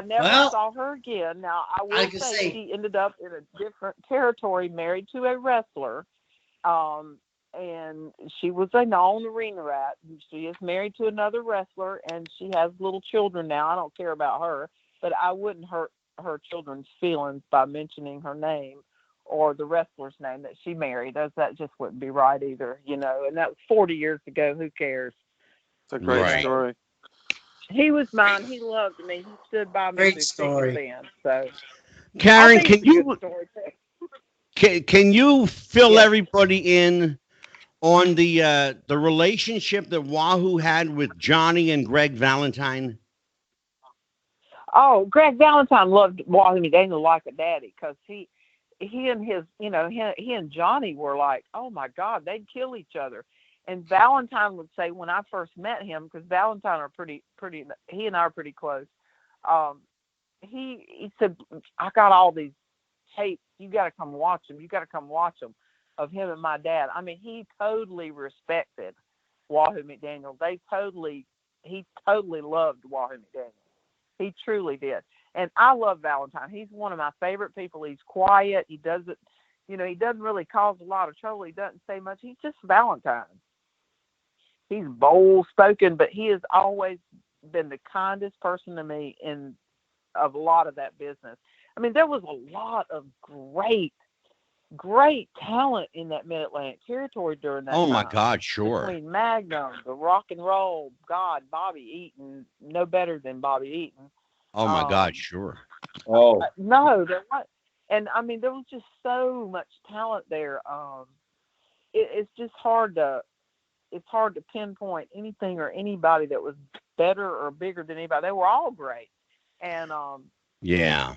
never Well, saw her again. Now, I I will could say say, she ended up in a different territory, married to a wrestler. And she was a known arena rat. She is married to another wrestler, and she has little children now. I don't care about her, but I wouldn't hurt her children's feelings by mentioning her name or the wrestler's name that she married. That just wouldn't be right either, you know. And that was 40 years ago. Who cares? It's a great Right. story. He was mine. He loved me. He stood by me great through thick story. and thin. So I Karen, think it's a good story too. can you fill Yes. everybody in on the relationship that Wahoo had with Johnny and Greg Valentine? Oh, Greg Valentine loved Wahoo McDaniel like a daddy, because he and his, you know, he and Johnny were like, oh my God, they'd kill each other. And Valentine would say, when I first met him, because Valentine are pretty, he and I are pretty close. He said, I got all these tapes. You got to come watch them. You got to come watch them, of him and my dad. I mean, he totally respected Wahoo McDaniel. He totally loved Wahoo McDaniel. He truly did. And I love Valentine. He's one of my favorite people. He's quiet. He doesn't really cause a lot of trouble. He doesn't say much. He's just Valentine. He's bold spoken, but he has always been the kindest person to me of a lot of that business. I mean, there was a lot of great talent in that Mid-Atlantic territory during that time. Oh my God, sure. Between Magnum, the rock and roll god, Bobby Eaton, no better than Bobby Eaton. Oh my God, sure. Oh, No, there wasn't. And I mean, there was just so much talent there. It's just hard to pinpoint anything or anybody that was better or bigger than anybody. They were all great. And Yeah.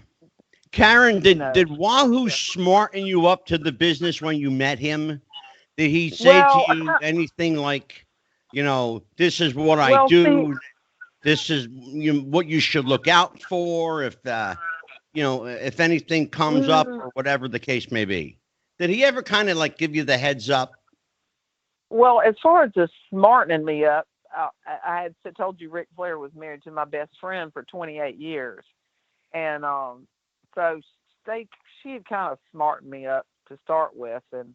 Karen, did Wahoo yeah. smarten you up to the business when you met him? Did he say Well, to you anything like, you know, this is what I well, do, this is what you should look out for if if anything comes up or whatever the case may be? Did he ever kind of like give you the heads up? Well, as far as just smartening me up, I had told you Ric Flair was married to my best friend for 28 years. And so she had kind of smartened me up to start with. And,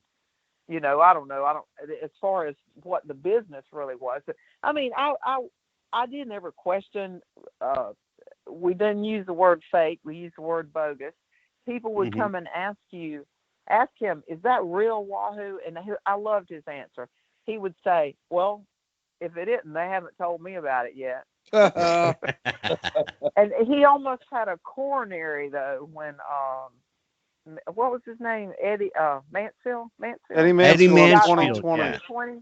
you know, I don't know. As far as what the business really was. I mean, I didn't ever question. We didn't use the word fake. We used the word bogus. People would come and ask him, is that real, Wahoo? And I loved his answer. He would say, well, if it isn't, they haven't told me about it yet. And he almost had a coronary, though, when what was his name? Eddie Mansfield? Eddie Mansfield in Mansfield, 2020.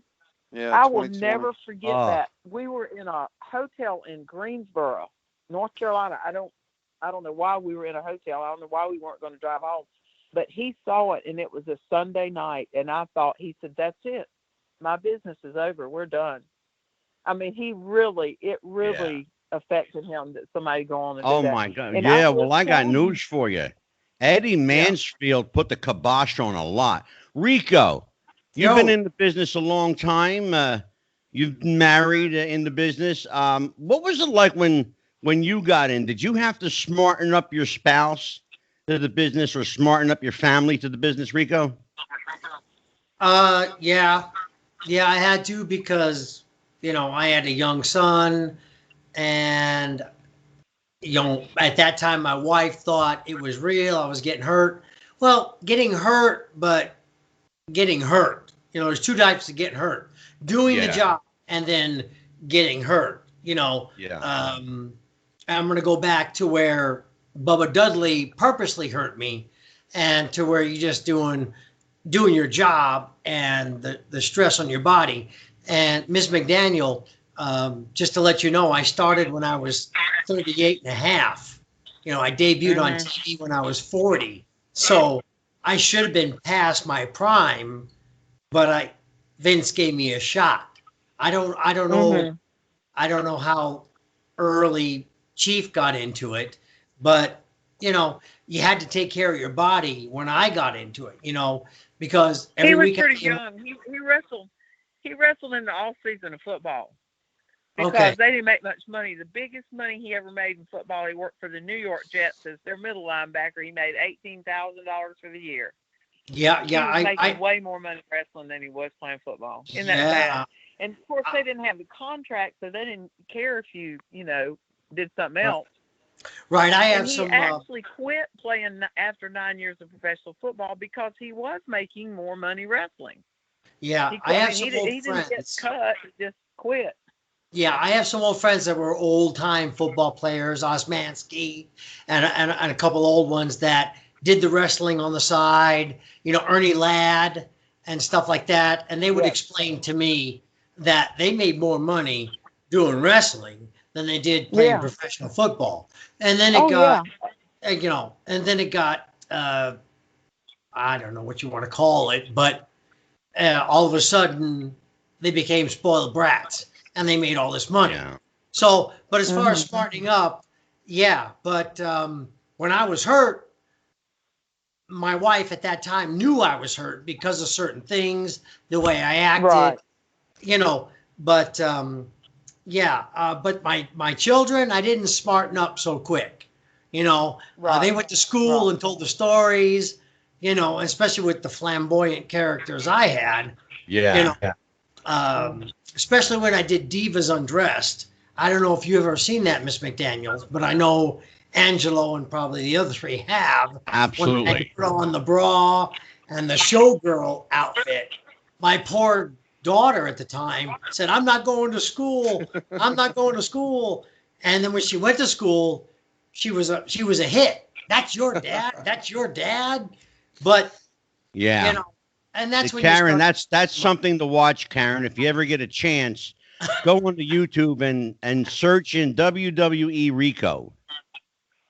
Yeah, I will never forget that. We were in a hotel in Greensboro, North Carolina. I don't know why we were in a hotel. I don't know why we weren't going to drive home. But he saw it, and it was a Sunday night, and he said, that's it. My business is over. We're done. I mean, it really affected him that somebody go on and do that. Oh my God. And Yeah, well, I got news for you. Eddie Mansfield put the kibosh on a lot. Rico, you've been in the business a long time. You've married in the business. What was it like when you got in? Did you have to smarten up your spouse to the business or smarten up your family to the business, Rico? Yeah, I had to, because, you know, I had a young son, and, you know, at that time, my wife thought it was real. I was getting hurt. Well, getting hurt, but getting hurt. You know, there's two types of getting hurt: doing the job and then getting hurt. You know, I'm going to go back to where Bubba Dudley purposely hurt me, and to where you're just doing your job and the stress on your body. And Miss McDaniel, just to let you know, I started when I was 38 and a half. You know, I debuted on TV when I was 40. So I should have been past my prime, but Vince gave me a shot. I don't know. I don't know how early Chief got into it, but you had to take care of your body when I got into it, because He every was week. pretty young. He wrestled. He wrestled in the off season of football because Okay. they didn't make much money. The biggest money he ever made in football, he worked for the New York Jets as their middle linebacker. He made $18,000 for the year. Yeah, He was making I way more money wrestling than he was playing football. Isn't that yeah, sad? And of course, they didn't have the contract, so they didn't care if you did something else. right. I And have he some. actually quit playing after 9 years of professional football because he was making more money wrestling. Yeah, He I quit. have He some old didn't get friends. cut. He just quit. Yeah, I have some old friends that were old time football players, Osmansky, and a couple old ones that did the wrestling on the side, Ernie Ladd and stuff like that. And they would Yes. explain to me that they made more money doing wrestling than they did playing Yeah. professional football. And then it Oh got, yeah. and then it got, I don't know what you want to call it, but all of a sudden they became spoiled brats and they made all this money. Yeah. So, but as far as Mhm. smartening up, yeah. But when I was hurt, my wife at that time knew I was hurt because of certain things, the way I acted, Right. you know. But yeah, but my children, I didn't smarten up so quick. They Right. went to school Right. and told the stories, especially with the flamboyant characters I had, you Yeah. know, especially when I did Divas Undressed. I don't know if you've ever seen that, Miss McDaniel, but I know Angelo and probably the other three have. When I had to Absolutely. put on the bra and the showgirl outfit, my poor daughter at the time said, "I'm not going to school. I'm not going to school." And then when she went to school, she was a hit. That's your dad. That's your dad. But Yeah. and that's when you Karen, start. that's something to watch, Karen. If you ever get a chance, go onto YouTube and search in WWE Rico.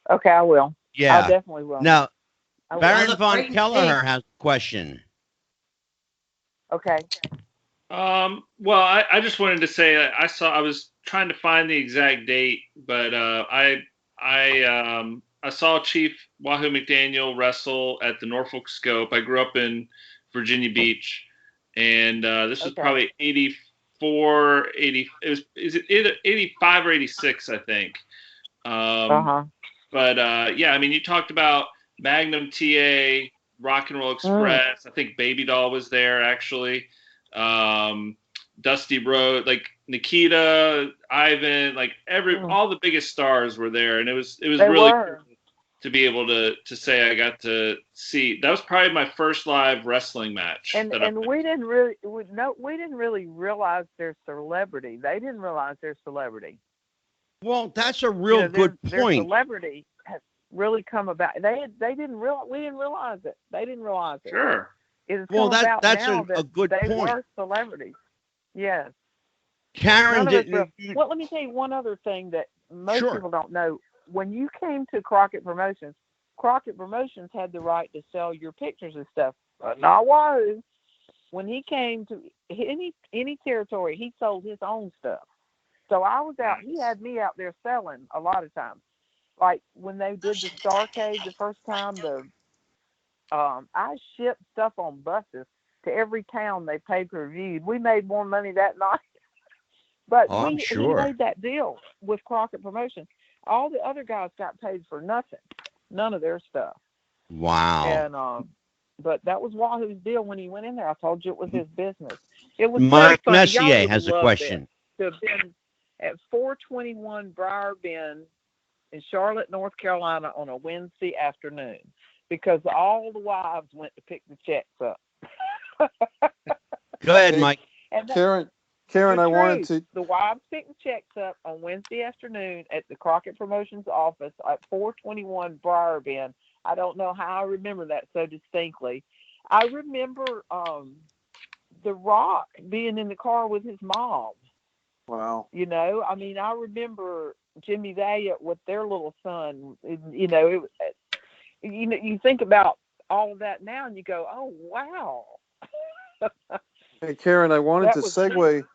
Okay, I will. I Yeah. definitely will. Now, I will. Baron von Right in Kelleher pink. has a question. Okay. Well, I just wanted to say I was trying to find the exact date, but I saw Chief Wahoo McDaniel wrestle at the Norfolk Scope. I grew up in Virginia Beach, and this was Okay. probably 84, 80. Is it 85 or 86, I think. Um, Uh-huh. but yeah, I mean, you talked about Magnum TA, Rock and Roll Express. I think Baby Doll was there actually. Dusty Rhodes, like Nikita, Ivan, like all the biggest stars were there, and it was They really were. cool to be able to say I got to see. That was probably my first live wrestling match. And we didn't really realize their celebrity. They didn't realize their celebrity. Well, that's a real good Their point. celebrity has really come about. We didn't realize it. They didn't realize it. Sure. It has Well, come about that's now a that good they point. were celebrities. Yes. Karen None of us didn't. Well, let me tell you one other thing that most Sure. people don't know. When you came to Crockett Promotions had the right to sell your pictures and stuff. Not Wahoo. When he came to any territory, he sold his own stuff. So I was out. He had me out there selling a lot of times. Like when they did the Starcade the first time, I shipped stuff on buses to every town they pay-per-viewed. We made more money that night. But Oh, I'm he sure. made that deal with Crockett Promotions. All the other guys got paid for nothing, none of their stuff. Wow. And but that was Wahoo's deal when he went in there. I told you it was his business. It was Mike so funny. Y'all Messier would has a love question. this, to have been at 421 Briar Bend in Charlotte, North Carolina on a Wednesday afternoon because all the wives went to pick the checks up. Go ahead, Hey, Mike. And Karen, I wanted truth. to. The wives picked the checks up on Wednesday afternoon at the Crockett Promotions office at 421 Briar Bend. I don't know how I remember that so distinctly. I remember The Rock being in the car with his mom. Wow. I mean, I remember Jimmy Valiant with their little son. You think about all of that now, and you go, "Oh wow." Hey, Karen, I wanted That to was segue.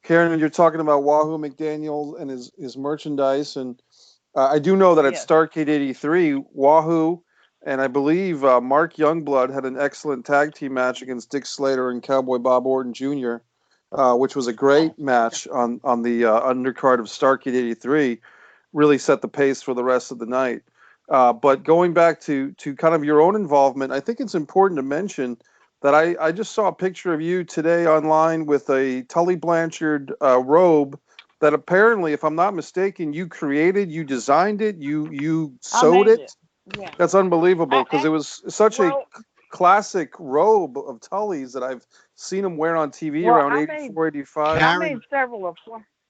Karen, you're talking about Wahoo McDaniel and his merchandise, and I do know that at Yes. Starrcade 83, Wahoo and I believe Mark Youngblood had an excellent tag team match against Dick Slater and Cowboy Bob Orton Jr., which was a great match on the undercard of Starrcade 83. Really set the pace for the rest of the night. But going back to kind of your own involvement, I think it's important to mention that I just saw a picture of you today online with a Tully Blanchard robe that apparently, if I'm not mistaken, you created, you designed it, you I sewed made it. it. Yeah. That's unbelievable because it was such a Well, classic robe of Tully's that I've seen him wear on TV well, around I 84, 85. I made Karen, several of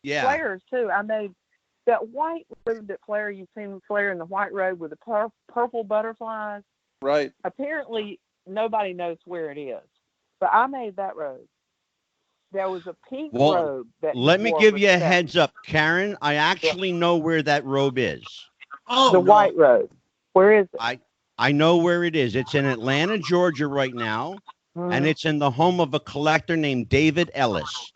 yeah. Flair's too. I made that white robe that Flair, you've seen Flair in the white robe with the purple butterflies. Right. Apparently, nobody knows where it is, but I made that robe. There was a pink Well, robe that he let me wore give for you a sex. heads up, Karen. I actually know where that robe is. Oh, The no. white robe. Where is it? I know where it is. It's in Atlanta, Georgia right now, and Mhm. it's in the home of a collector named David Ellis.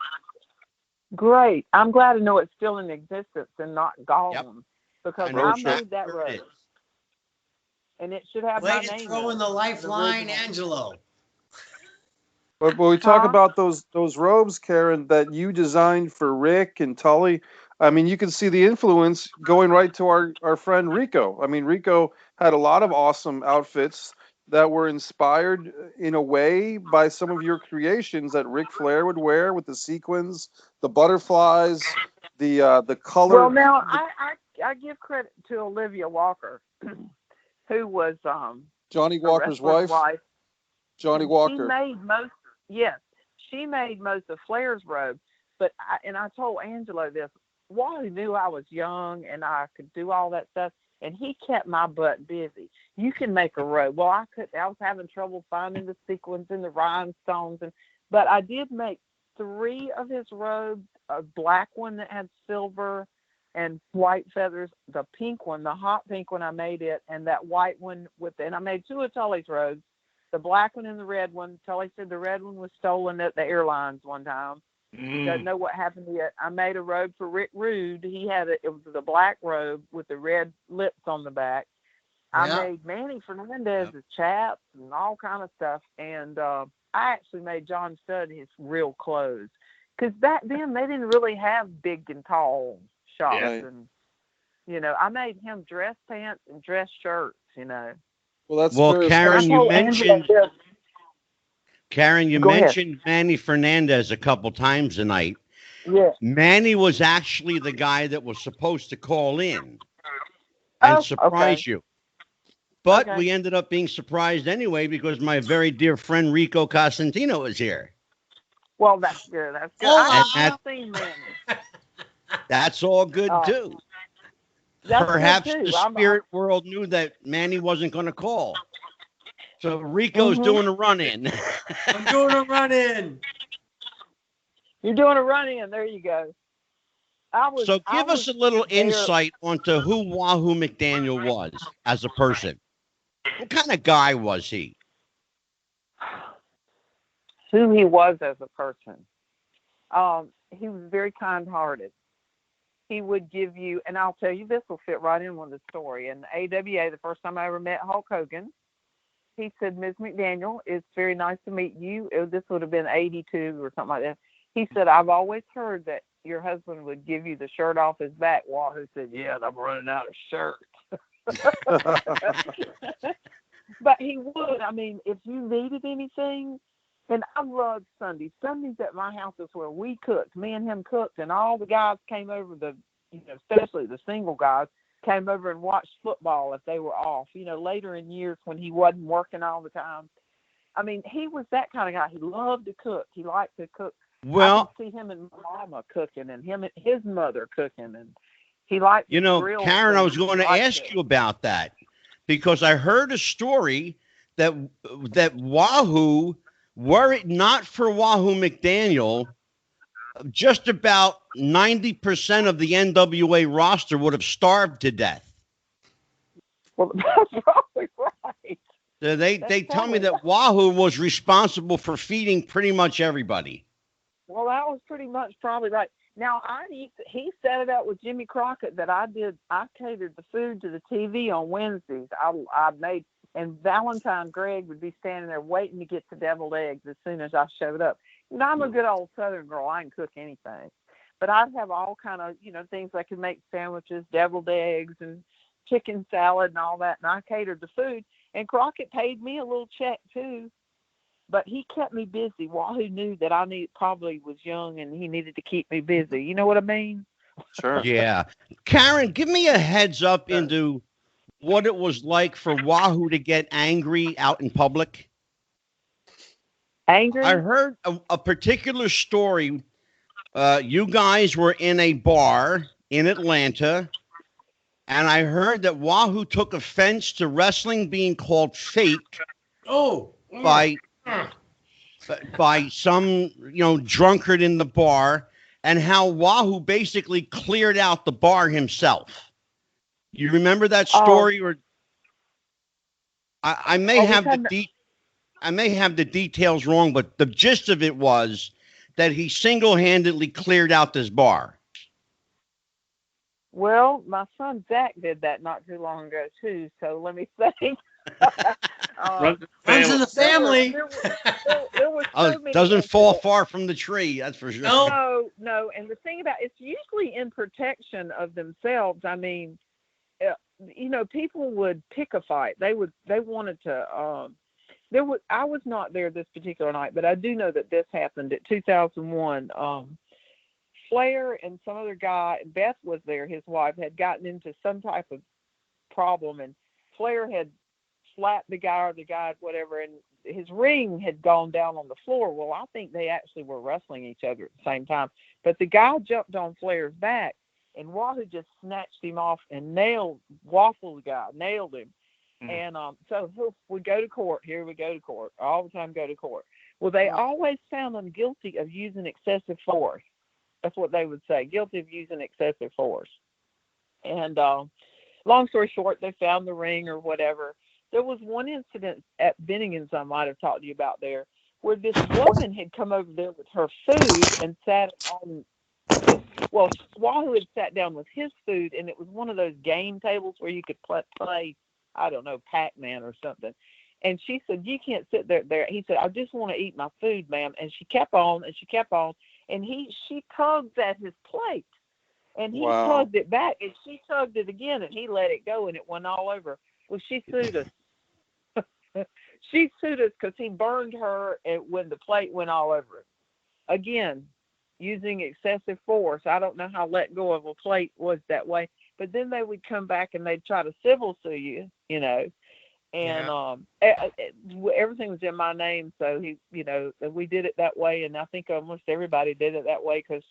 Great. I'm glad to know it's still in existence and not gone Yep. because I know I exactly made that where it robe, is. and it should have Way my to name throw in in the it. lifeline, original. Angelo. But when we talk Huh? about those robes, Karen, that you designed for Rick and Tully, I mean, you can see the influence going right to our friend Rico. I mean, Rico had a lot of awesome outfits that were inspired in a way by some of your creations that Ric Flair would wear with the sequins, the butterflies, the color. Well, now I give credit to Olivia Walker, who was Johnny a Walker's wrestler's wife, wife, Johnny and she Walker. made most. Yes, she made most of Flair's robes. But I told Angelo this. Wally knew I was young and I could do all that stuff, and he kept my butt busy. You can make a robe. Well, I could. I was having trouble finding the sequins and the rhinestones, but I did make 3 of his robes. A black one that had silver and white feathers. The pink one, the hot pink one, I made it, and that white one and I made 2 of Tully's robes. The black one and the red one. Tully said the red one was stolen at the airlines one time. Doesn't know what happened yet. I made a robe for Rick Rude. He had it was the black robe with the red lips on the back. I made Manny Fernandez's chaps and all kind of stuff. And I actually made John Studd his real clothes. Because back then they didn't really have big and tall shops. Yeah. And, I made him dress pants and dress shirts, Well, that's Well, very Karen, special. you mentioned Go ahead. Manny Fernandez a couple times tonight. Yeah. Manny was actually the guy that was supposed to call in and surprise you. But we ended up being surprised anyway because my very dear friend Rico Costantino is here. Well, that's good. That's good. Hola. I haven't seen Manny. That's all good too. That's Perhaps good too. the spirit world knew that Manny wasn't going to call. So Rico's Mhm. doing a run-in. I'm doing a run-in. You're doing a run-in. There you go. So give us a little insight onto who Wahoo McDaniel was as a person. What kind of guy was he? Who he was as a person. He was very kind-hearted. He would give you, and I'll tell you, this will fit right in with the story. In AWA, the first time I ever met Hulk Hogan, he said, "Ms. McDaniel, it's very nice to meet you." This would have been 82 or something like that. He said, "I've always heard that your husband would give you the shirt off his back." Wahoo said, "Yeah, I'm running out of shirts." But he would. I mean, if you needed anything, and I loved Sundays. Sundays at my house is where we cooked. Me and him cooked, and all the guys came over, especially the single guys, came over and watched football if they were off. Later in years when he wasn't working all the time. I mean, he was that kind of guy. He loved to cook. He liked to cook. Well, I could see him and Mama cooking, and him and his mother cooking, and he liked to grill Karen, I was things. going to ask you about that because I heard a story that Wahoo, were it not for Wahoo McDaniel, just about 90% of the NWA roster would have starved to death. Well, that's probably right. So they tell me that Wahoo was responsible for feeding pretty much everybody. Well, that was pretty much probably right. Now he set it up with Jimmy Crockett that I catered the food to the TV on Wednesdays. I made, and Valentine Greg would be standing there waiting to get the deviled eggs as soon as I showed up. You know, I'm a good old Southern girl. I can cook anything, but I'd have all kind of, you know, things I could make: sandwiches, deviled eggs, and chicken salad and all that. And I catered the food, and Crockett paid me a little check too. But he kept me busy. Wahoo knew that probably was young and he needed to keep me busy. You know what I mean? Sure. Yeah. Karen, give me a heads up into what it was like for Wahoo to get angry out in public. Angry? I heard a particular story. You guys were in a bar in Atlanta, and I heard that Wahoo took offense to wrestling being called fake by some, you know, drunkard in the bar, and how Wahoo basically cleared out the bar himself. You remember that story? Or I may have the details wrong, but the gist of it was that he single-handedly cleared out this bar. Well, my son Zach did that not too long ago too. So let me say, Runs in the family. There was so many doesn't fall far from the tree, that's for sure. No. And the thing about it's usually in protection of themselves. I mean, you know, people would pick a fight. They wanted to. I was not there this particular night, but I do know that this happened at 2001. Flair and some other guy, Beth was there, his wife, had gotten into some type of problem, and Flair had slapped the guy, whatever, and his ring had gone down on the floor. Well, I think they actually were wrestling each other at the same time, but the guy jumped on Flair's back, and Wahoo just snatched him off and nailed him. And so we go to court. Here we go to court. All the time go to court. Well, they always found them guilty of using excessive force. That's what they would say, guilty of using excessive force. And long story short, they found the ring or whatever. There was one incident at Bennington's I might have talked to you about there, where this woman had come over there with her food and sat on, well, Wahoo had sat down with his food, and it was one of those game tables where you could play, I don't know, Pac-Man or something. And she said, "You can't sit there." He said, "I just want to eat my food, ma'am." And she kept on, and she kept on. And she tugged at his plate, and he tugged it back, and she tugged it again, and he let it go, and it went all over. Well, she sued us. She sued us because he burned her when the plate went all over it. Again, using excessive force. I don't know how let go of a plate was that way, but then they would come back and they'd try to civil sue you, you know. And everything was in my name, so we did it that way, and I think almost everybody did it that way because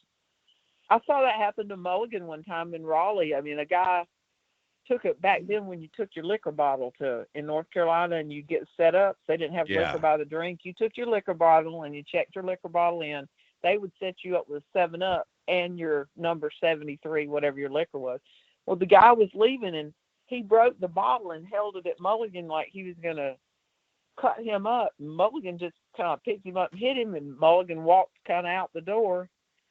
I saw that happen to Mulligan one time in Raleigh. I mean, a guy took it back then when you took your liquor bottle in North Carolina and you get set up. They didn't have liquor by the drink. You took your liquor bottle and you checked your liquor bottle in. They would set you up with 7-Up and your number 73, whatever your liquor was. Well, the guy was leaving and he broke the bottle and held it at Mulligan like he was going to cut him up. And Mulligan just kind of picked him up and hit him, and Mulligan walked kind of out the door,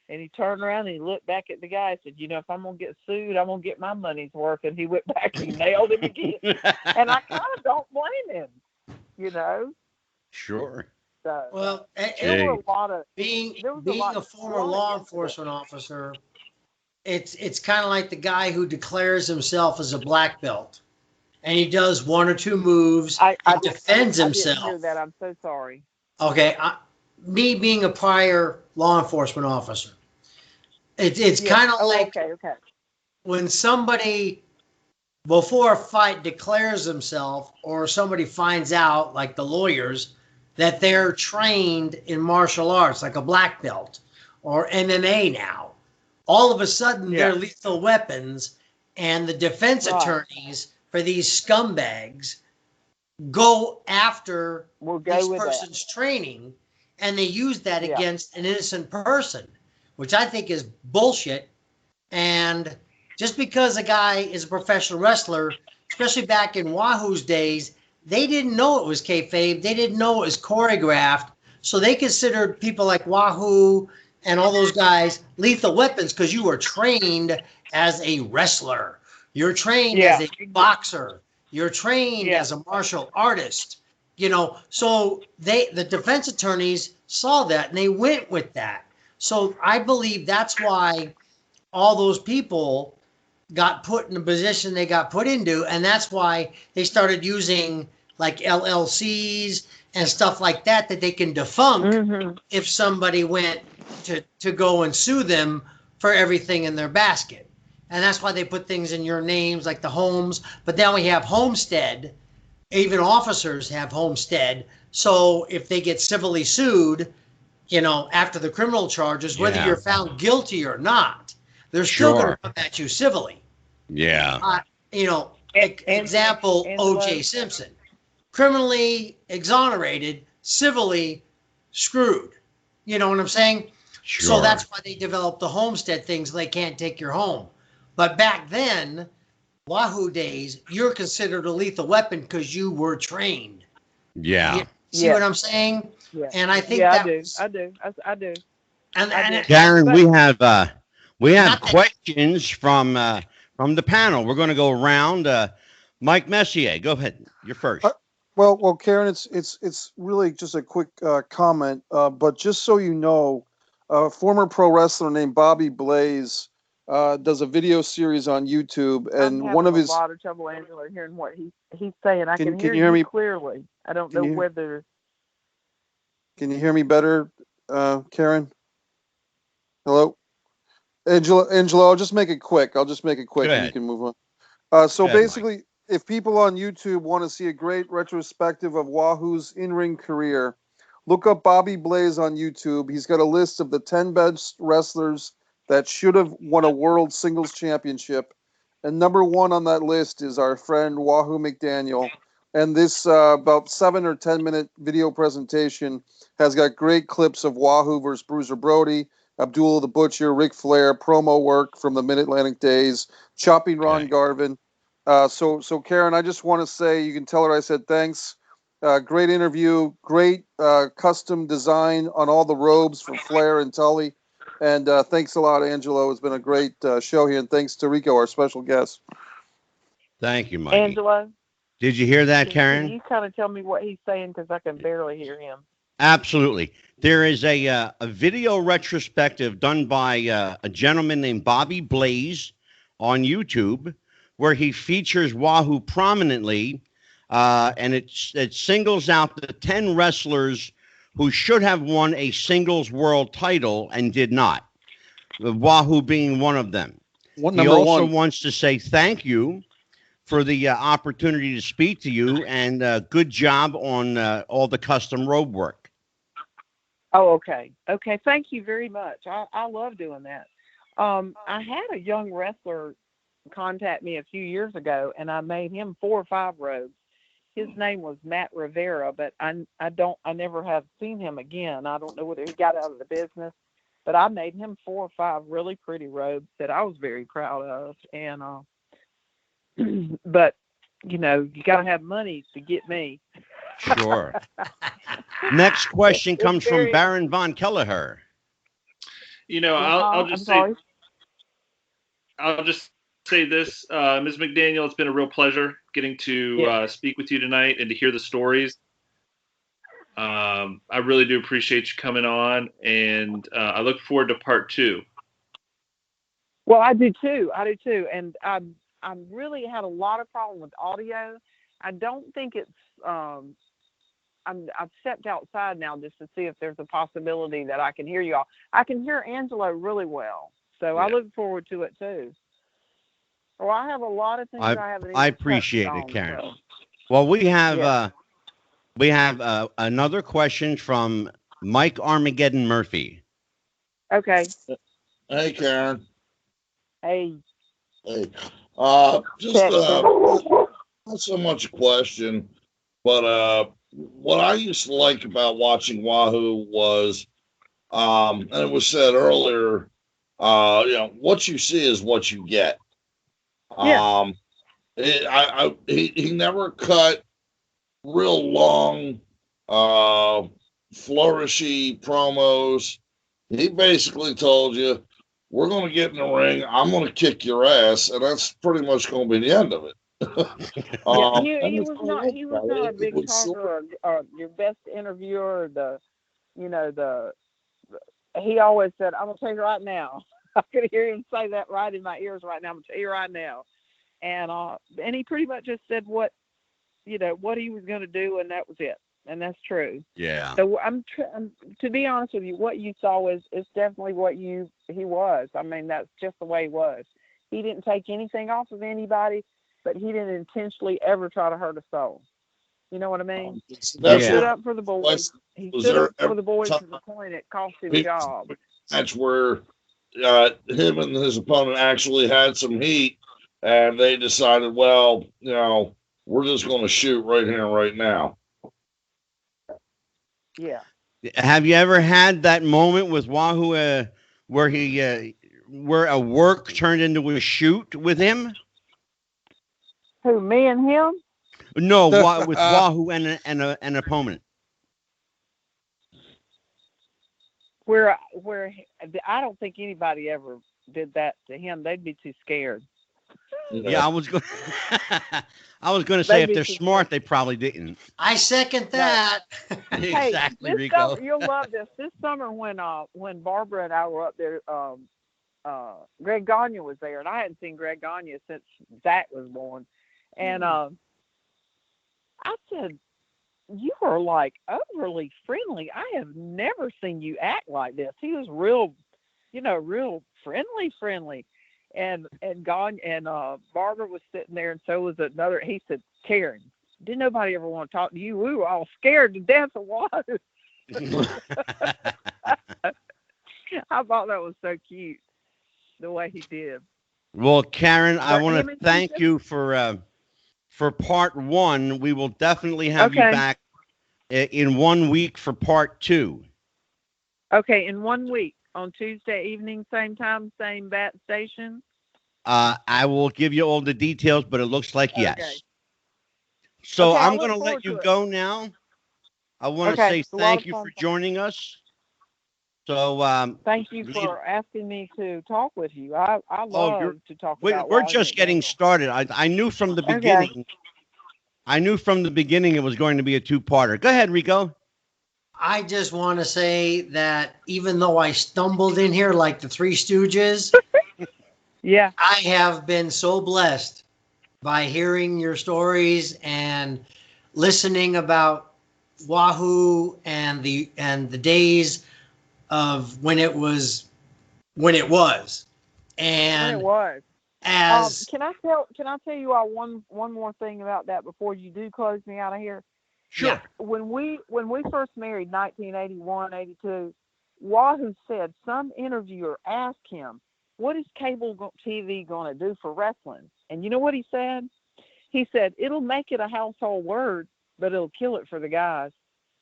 and he turned around and he looked back at the guy and said, "You know, if I'm going to get sued, I'm going to get my money's worth." And he went back and he nailed him again. And I kind of don't blame him, you know. Sure. So, well, there were a lot of being a former law enforcement officer, it's kind of like the guy who declares himself as a black belt, and he does one or two moves and defends himself. I didn't hear that. I'm so sorry. Okay, me being a prior law enforcement officer, it's kind of like when somebody before a fight declares himself, or somebody finds out, like the lawyers, that they're trained in martial arts, like a black belt or MMA now. All of a sudden, they're lethal weapons, and the defense attorneys for these scumbags go after this person's training, and they use that against an innocent person, which I think is bullshit. And just because a guy is a professional wrestler, especially back in Wahoo's days, they didn't know it was kayfabe. They didn't know it was choreographed. So they considered people like Wahoo and all those guys lethal weapons because you were trained as a wrestler. You're trained as a boxer. You're trained as a martial artist. So the defense attorneys saw that and they went with that. So I believe that's why all those people got put in the position they got put into, and that's why they started using like LLCs and stuff like that they can defunk if somebody went to go and sue them for everything in their basket. And that's why they put things in your names like the homes. But now we have homestead. Even officers have homestead. So if they get civilly sued, after the criminal charges, whether you're found guilty or not, they're still going to come at you civilly. Yeah. Example, O.J. Simpson. Criminally exonerated, civilly screwed. You know what I'm saying? Sure. So that's why they developed the homestead things. They can't take your home. But back then, Wahoo days, you're considered a lethal weapon because you were trained. Yeah. See what I'm saying? Yeah. And I think I do. And Karen, we have questions from the panel. We're going to go around. Mike Messier, go ahead. You're first. Well, Karen, it's really just a quick comment. But just so you know, a former pro wrestler named Bobby Blaze does a video series on YouTube, and one of his. I'm having a lot of trouble, Angela, hearing what he's saying. I can you hear hear me clearly. I don't know whether. Can you hear me better, Karen? Hello, Angela. I'll just make it quick. And you can move on. So basically, if people on YouTube want to see a great retrospective of Wahoo's in-ring career, look up Bobby Blaze on YouTube. He's got a list of the 10 best wrestlers that should have won a world singles championship. And number one on that list is our friend WAHOO MCDANIEL. And this about 7 or 10 minute video presentation has got great clips of Wahoo versus Bruiser Brody, Abdullah the Butcher, Ric Flair, promo work from the Mid-Atlantic days, chopping Ron Garvin. So Karen, I just want to say, you can tell her I said thanks. Great interview, great custom design on all the robes for Flair and Tully. And thanks a lot, Angelo. It's been a great show here. And thanks to Rico, our special guest. Thank you, Mike. Angelo. Did you hear that, Karen? Can you kind of tell me what he's saying, because I can barely hear him. Absolutely. There is a video retrospective done by a gentleman named Bobby Blaze on YouTube, where he features Wahoo prominently, and it singles out the 10 wrestlers who should have won a singles world title and did not, Wahoo being one of them. He also wants to say thank you for the opportunity to speak to you, and good job on all the custom robe work. Oh, okay. Okay, thank you very much. I love doing that. I had a young wrestler contact me a few years ago, and I made him 4 or 5 robes. His name was Matt Rivera, but I never have seen him again. I don't know whether he got out of the business, but I made him 4 or 5 really pretty robes that I was very proud of. And but you got to have money to get me. Sure. Next question comes from Baron Von Kelleher. I'll just say this, Ms. McDaniel, it's been a real pleasure getting to speak with you tonight and to hear the stories. I really do appreciate you coming on, and I look forward to part 2. Well, I do too. And I really had a lot of problem with audio. I don't think it's. I've stepped outside now just to see if there's a possibility that I can hear you all. I can hear Angelo really well, so I look forward to it too. Well, I have a lot of things I haven't even appreciate touched it, on, Karen. So. Well, we have another question from Mike Armageddon Murphy. Okay. Hey, Karen. Hey. Just not so much a question, but what I used to like about watching Wahoo was, and it was said earlier, what you see is what you get. Yeah. He never cut real long, flourishy promos. He basically told you, we're going to get in the ring. I'm going to kick your ass. And that's pretty much going to be the end of it. Yeah, And he the was thing not is he was about not a it big was talker or your best interviewer. Or he always said, "I'm gonna tell you right now." I could hear him say that right in my ears right now. I'm gonna tell you right now, and he pretty much just said what he was gonna do, and that was it, and that's true. Yeah. So to be honest with you, what you saw is definitely what he was. I mean, that's just the way he was. He didn't take anything off of anybody, but he didn't intentionally ever try to hurt a soul. You know what I mean? He stood up for the boys. He stood up for the boys to the point it cost him jobs. That's where him and his opponent actually had some heat, and they decided, well, we're just going to shoot right here and right now. Yeah. Have you ever had that moment with Wahoo where a work turned into a shoot with him? Who, me and him? No, with Wahoo and an opponent. Where I don't think anybody ever did that to him. They'd be too scared. Yeah, I was going. I was going to say if they're smart, they probably didn't. I second that. Exactly, hey, Rico. Summer, you'll love this. This summer when Barbara and I were up there, Greg Gagne was there, and I hadn't seen Greg Gagne since Zach was born. And I said, "You are like overly friendly. I have never seen you act like this." He was real friendly. And Gagne and Barbara was sitting there, and so was another. He said, "Karen, didn't nobody ever want to talk to you? We were all scared to death of Wahoo." I thought that was so cute, the way he did. Well, Karen, I want to thank you for part one. We will definitely have you back in 1 week for part two. Okay, in 1 week on Tuesday evening, same time, same bat station. I will give you all the details, but it looks like yes. So I'm going to let you go now. I want to say thank you for joining us. So thank you for asking me to talk with you. I love to talk about. We're just getting started. I knew from the beginning. I knew from the beginning it was going to be a two-parter. Go ahead, Rico. I just want to say that even though I stumbled in here like the Three Stooges, yeah, I have been so blessed by hearing your stories and listening about Wahoo and the days of when it was. And as can I tell you all one more thing about that before you do close me out of here? Sure. Yeah. When we first married, 1981, 82, Wahoo said some interviewer asked him, "What is cable TV going to do for wrestling?" And you know what he said? He said, "It'll make it a household word, but it'll kill it for the guys."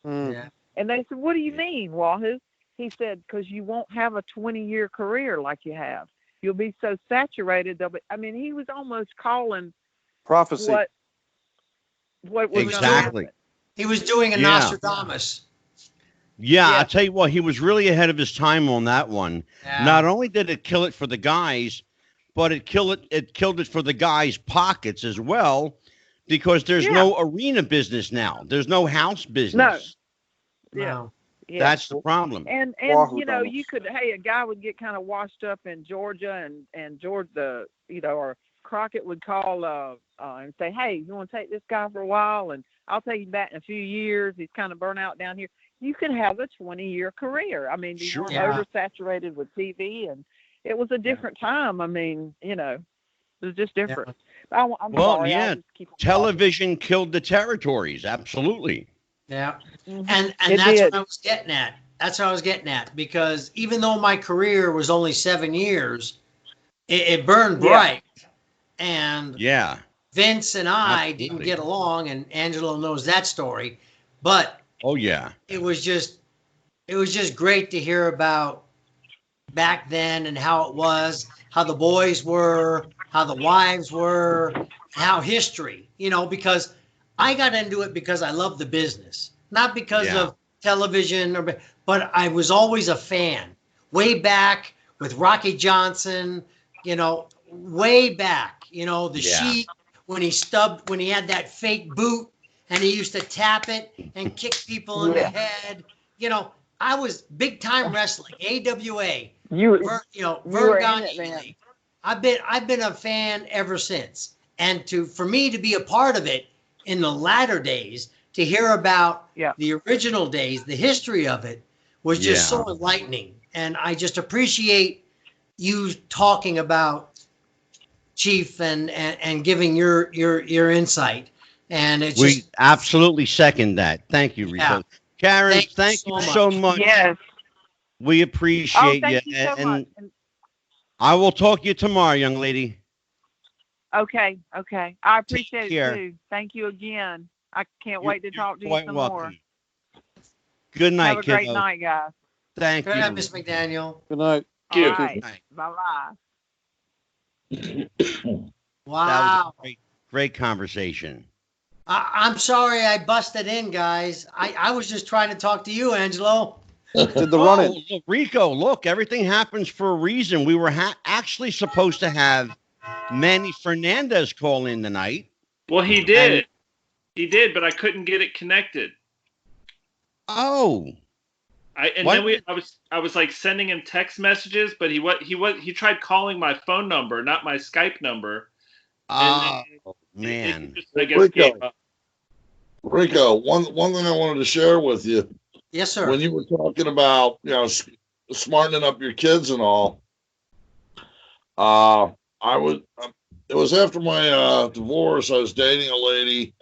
Yeah. And they said, "What do you mean, Wahoo?" He said, "Because you won't have a 20-year career like you have. You'll be so saturated." He was almost calling prophecy. What was exactly. He was doing a Nostradamus. Yeah, I'll tell you what, he was really ahead of his time on that one. Yeah. Not only did it kill it for the guys, but it killed it for the guys' pockets as well, because there's no arena business now. There's no house business. No. Yeah. That's the problem. And you could, a guy would get kind of washed up in Georgia, and Georgia, or Crockett would call and say, "Hey, you want to take this guy for a while, and I'll take you back in a few years. He's kind of burnt out down here." You can have a 20-year career. You weren't oversaturated with TV, and it was a different time. It was just different. Yeah. I'm sorry. Television killed the territories. Absolutely. Yeah. Mm-hmm. And that's what I was getting at. That's what I was getting at, because even though my career was only 7 years, it burned bright. And Vince and I didn't get along, and Angelo knows that story. But it was just great to hear about back then and how it was, how the boys were, how the wives were, how history, because I got into it because I love the business, not because of television, but I was always a fan. way back with Rocky Johnson, you know, way back, you know, the Sheik when he had that fake boot and he used to tap it and kick people in the head. You know, I was big time wrestling, AWA. You were in Vern it then. Gagne. I've been a fan ever since. And for me to be a part of it in the latter days, to hear about the original days, the history of it was just so enlightening. And I just appreciate you talking about Chief and giving your insight. And it's We absolutely second that. Thank you, Rico. Yeah. Karen, thank you so much. Yes. We appreciate you. Thank you so much. I will talk to you tomorrow, young lady. Okay. I appreciate care. it too. Thank you again. I can't wait to talk to you Quite some welcome. more. Good night, Have a great kiddo. night, guys. Thank Good you. night, Miss McDaniel. Good night. All right. Night. Bye-bye. Wow. That was a great conversation. I'm sorry I busted in, guys. I was just trying to talk to you, Angelo. Did the run in. Look, Rico, look, everything happens for a reason. We were actually supposed to have Manny Fernandez call in tonight. Well, he did. He did, but I couldn't get it connected. Oh. I was like sending him text messages, but he tried calling my phone number, not my Skype number. Oh, man. I guess gave up. Rico, one thing I wanted to share with you. Yes, sir. When you were talking about, smartening up your kids and all, it was after my divorce. I was dating a lady,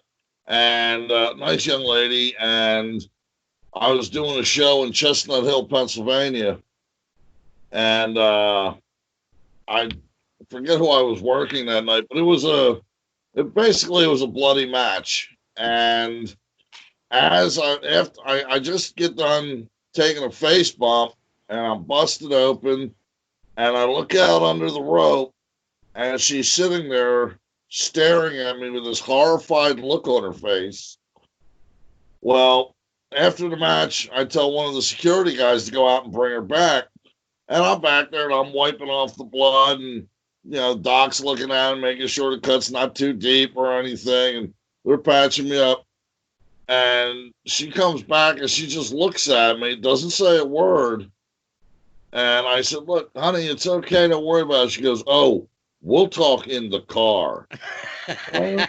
and nice young lady, and I was doing a show in Chestnut Hill, Pennsylvania, and I forget who I was working that night, but it was a bloody match. And after I just get done taking a face bump, and I'm busted open, and I look out under the rope, and she's sitting there staring at me with this horrified look on her face. Well, after the match, I tell one of the security guys to go out and bring her back. And I'm back there and I'm wiping off the blood, and, Doc's looking at it, making sure the cut's not too deep or anything. And they're patching me up. And she comes back and she just looks at me, doesn't say a word. And I said, "Look, honey, it's okay. Don't worry about it." She goes, "Oh, we'll talk in the car." And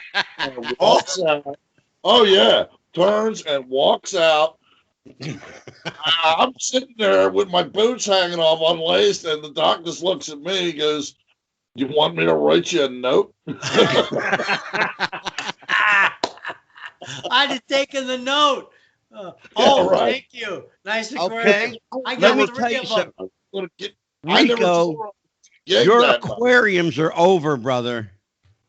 walks out. Oh, yeah. Turns and walks out. I'm sitting there with my boots hanging off unlaced, and the doc just looks at me. He goes, "You want me to write you a note?" I'd have taken the note. Right. Thank you. Nice and Okay. I Let me got tell 3 you of them. something. I never Rico, told her I gave your that much. aquariums are over, brother.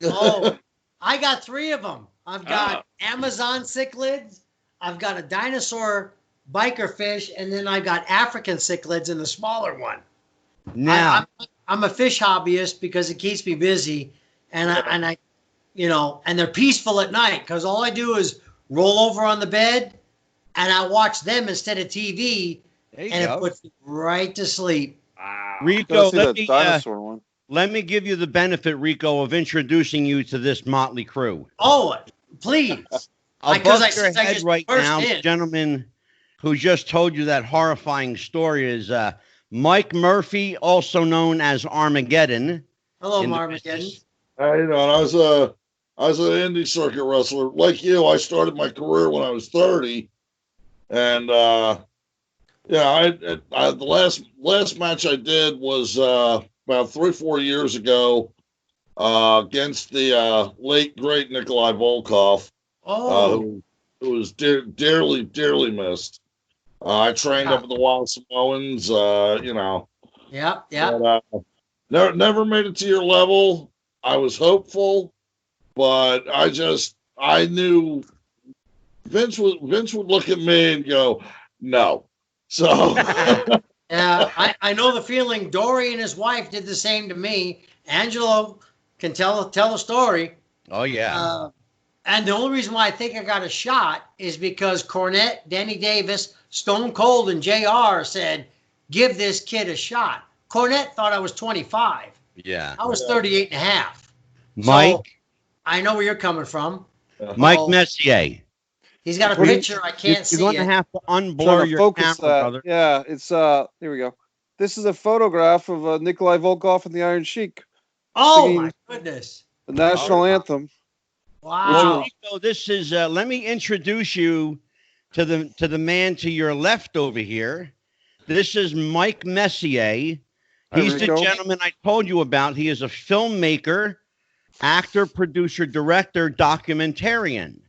Oh, I got 3 of them. I've got Amazon cichlids, I've got a dinosaur biker fish, and then I've got African cichlids in the smaller one. Now, I'm a fish hobbyist because it keeps me busy, and I and they're peaceful at night because all I do is roll over on the bed and I watch them instead of TV, there you and go. it puts me right to sleep. Wow. Rico, See that dinosaur one. let me give you the benefit, Rico, of introducing you to this motley crew. Oh, please. I'll Because bust your head just right burst now. in. The gentleman who just told you that horrifying story is Mike Murphy, also known as Armageddon. Hello, in the Marmageddon. business. I was an indie circuit wrestler. Like you, I started my career when I was 30. And, the last match I did was about 3-4 years ago against the late, great Nikolai Volkov, who was dearly missed. I trained up at the Wild Samoans, Yep. But, never made it to your level. I was hopeful, but I knew Vince would look at me and go, "No." So Yeah, I know the feeling. Dory and his wife did the same to me. Angelo can tell the story. Oh, yeah. And the only reason why I think I got a shot is because Cornette, Danny Davis, Stone Cold, and JR said, give this kid a shot. Cornette thought I was 25. Yeah. I was 38 and a half. Mike. So I know where you're coming from. Mike Uh-oh. Messier. He's got a Putting- picture. I can't see You're going it. to have to Trying unblur to your focus camera, that. brother. Yeah, it's here we go. This is a photograph of Nikolai Volkov and the Iron Sheik Oh singing my goodness. the national anthem. Wow. Rico, this is let me introduce you to the man to your left over here. This is Mike Messier. Hi, He's the Rico. gentleman I told you about. He is a filmmaker, actor, producer, director, documentarian.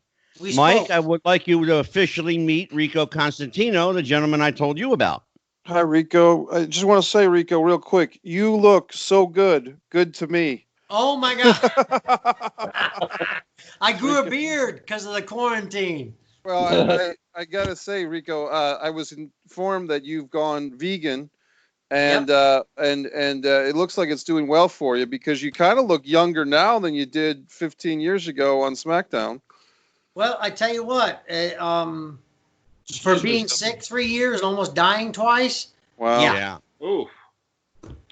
Mike, I would like you to officially meet Rico Constantino, the gentleman I told you about. Hi, Rico. I just want to say, Rico, real quick, you look so good. Good to me. Oh my God. I grew a beard because of the quarantine. Well, I gotta say, Rico, I was informed that you've gone vegan, and it looks like it's doing well for you because you kind of look younger now than you did 15 years ago on SmackDown. Well, I tell you what, for being sick 3 years and almost dying twice. Wow. Yeah. Ooh.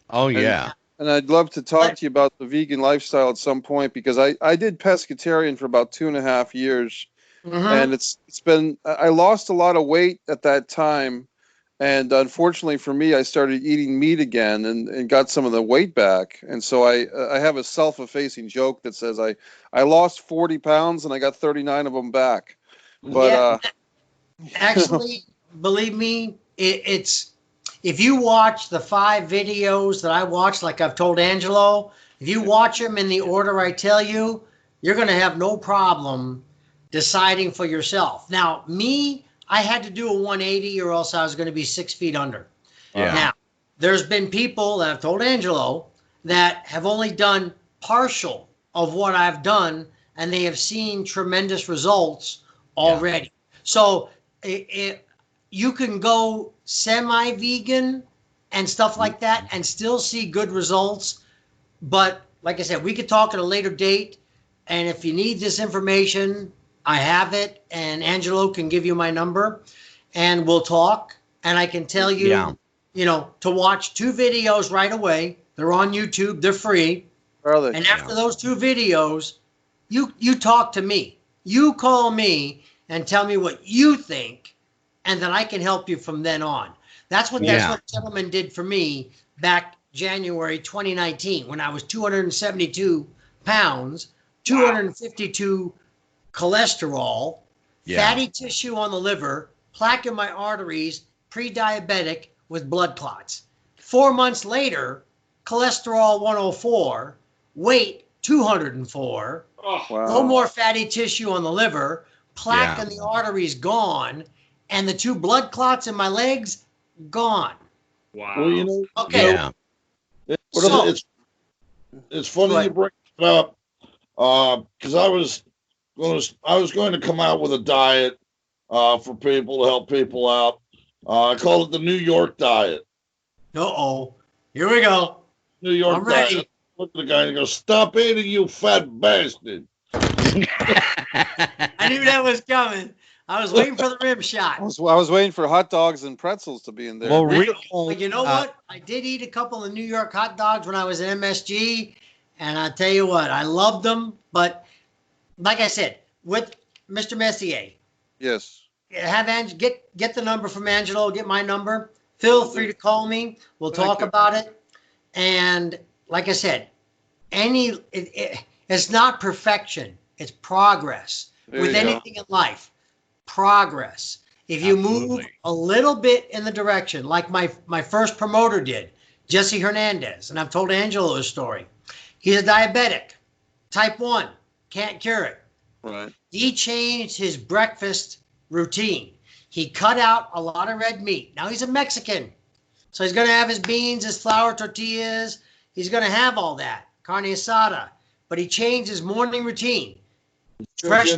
Oh, yeah. And I'd love to talk to you about the vegan lifestyle at some point because I did pescatarian for about 2.5 years. And it's been, I lost a lot of weight at that time. And unfortunately for me, I started eating meat again and got some of the weight back. And so I have a self-effacing joke that says I lost 40 pounds and I got 39 of them back. But actually, believe me, it's, if you watch the 5 videos that I watched, like I've told Angelo, if you watch them in the order I tell you, you're going to have no problem deciding for yourself. Now, me, I had to do a 180 or else I was going to be 6 feet under. Yeah. Now, there's been people that I've told Angelo that have only done partial of what I've done, and they have seen tremendous results already. So you can go semi-vegan and stuff like that and still see good results. But like I said, we could talk at a later date. And if you need this information, I have it, and Angelo can give you my number, and we'll talk. And I can tell you, you know, to watch 2 videos right away. They're on YouTube. They're free. And after those 2 videos, you talk to me. You call me and tell me what you think, and then I can help you from then on. That's what that gentleman did for me back January 2019 when I was 272 pounds, 252 cholesterol, fatty tissue on the liver, plaque in my arteries, pre-diabetic with blood clots. 4 months later, cholesterol 104, weight 204, no more fatty tissue on the liver, plaque in the arteries gone, and the 2 blood clots in my legs gone. Wow. Well, you know, Okay. It's funny you bring it up because I was going to come out with a diet for people to help people out. I call it the New York diet. Here we go. New York I'm ready. diet. Look at the guy and go, "Stop eating, you fat bastard." I knew that was coming. I was waiting for the rim shot. I was waiting for hot dogs and pretzels to be in there. Well, you know what? I did eat a couple of New York hot dogs when I was in MSG, and I tell you what, I loved them. But like I said, with Mr. Messier, yes, have get the number from Angelo, get my number. Feel free to call me. We'll talk about it. And like I said, it's not perfection; it's progress. With anything in life, progress. If you move a little bit in the direction, like my first promoter did, Jesse Hernandez, and I've told Angelo his story. He's a diabetic, type 1, can't cure it. Right. He changed his breakfast routine. He cut out a lot of red meat. Now he's a Mexican, so he's going to have his beans, his flour tortillas. He's going to have all that, carne asada. But he changed his morning routine. Fresh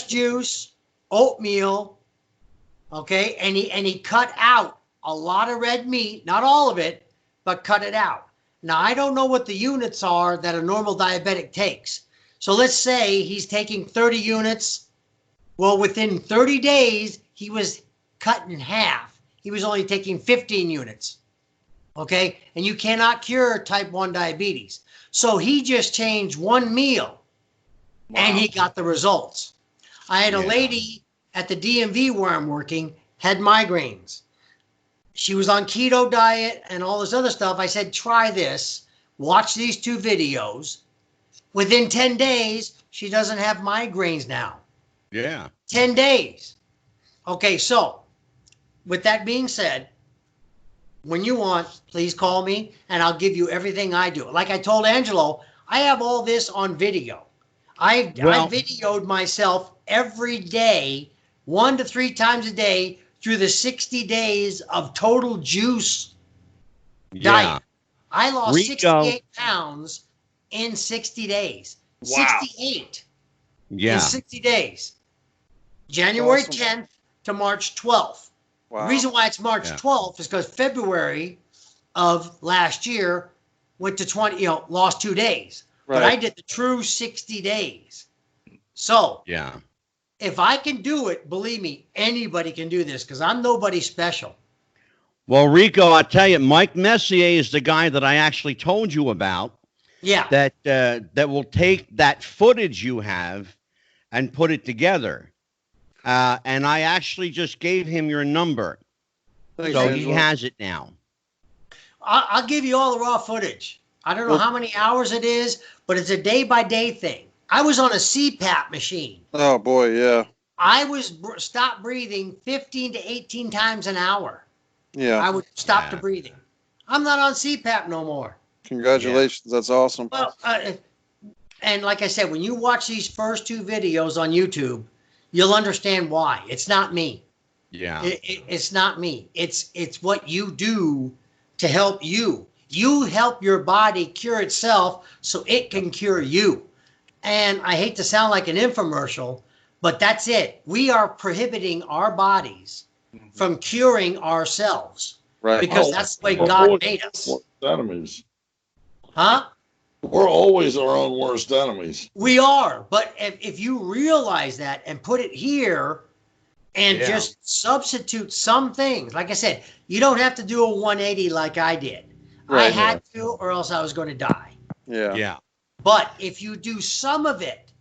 juice, oatmeal, okay? And he cut out a lot of red meat, not all of it, but cut it out. Now, I don't know what the units are that a normal diabetic takes. So let's say he's taking 30 units. Well, within 30 days, he was cut in half he was only taking 15 units. Okay. And you cannot cure type 1 diabetes. So he just changed one meal and he got the results. I had a lady at the DMV where I'm working had migraines. She was on keto diet and all this other stuff. I said, try this. Watch these 2 videos. Within 10 days, she doesn't have migraines now. Yeah. 10 days. Okay, so with that being said, when you want, please call me and I'll give you everything I do. Like I told Angelo, I have all this on video. I videoed myself every day, 1 to 3 times a day through the 60 days of total juice diet. I lost 68 pounds in 60 days. Wow. 68 in 60 days. January 10th to March 12th. Wow. The reason why it's March 12th is because February of last year went to 20, lost 2 days. Right. But I did the true 60 days. So if I can do it, believe me, anybody can do this because I'm nobody special. Well, Rico, I tell you, Mike Messier is the guy that I actually told you about. Yeah. That will take that footage you have and put it together. And I actually just gave him your number. Thanks, so Angela. he has it now. I'll give you all the raw footage. I don't know how many hours it is, but it's a day-by-day thing. I was on a CPAP machine. Oh, boy, yeah. I was stopped breathing 15 to 18 times an hour. Yeah. I would stop the breathing. I'm not on CPAP no more. Congratulations. That's awesome. Well, and like I said, when you watch these first 2 videos on YouTube, you'll understand why. It's not me. Yeah. It's not me. It's what you do to help you. You help your body cure itself so it can cure you. And I hate to sound like an infomercial, but that's it. We are prohibiting our bodies from curing ourselves. Right. Because that's the way God made us. Enemies. Huh? We're always our own worst enemies. We are. But if you realize that and put it here and just substitute some things, like I said, you don't have to do a 180 like I did. Right, I had to, or else I was going to die. Yeah. Yeah. But if you do some of it,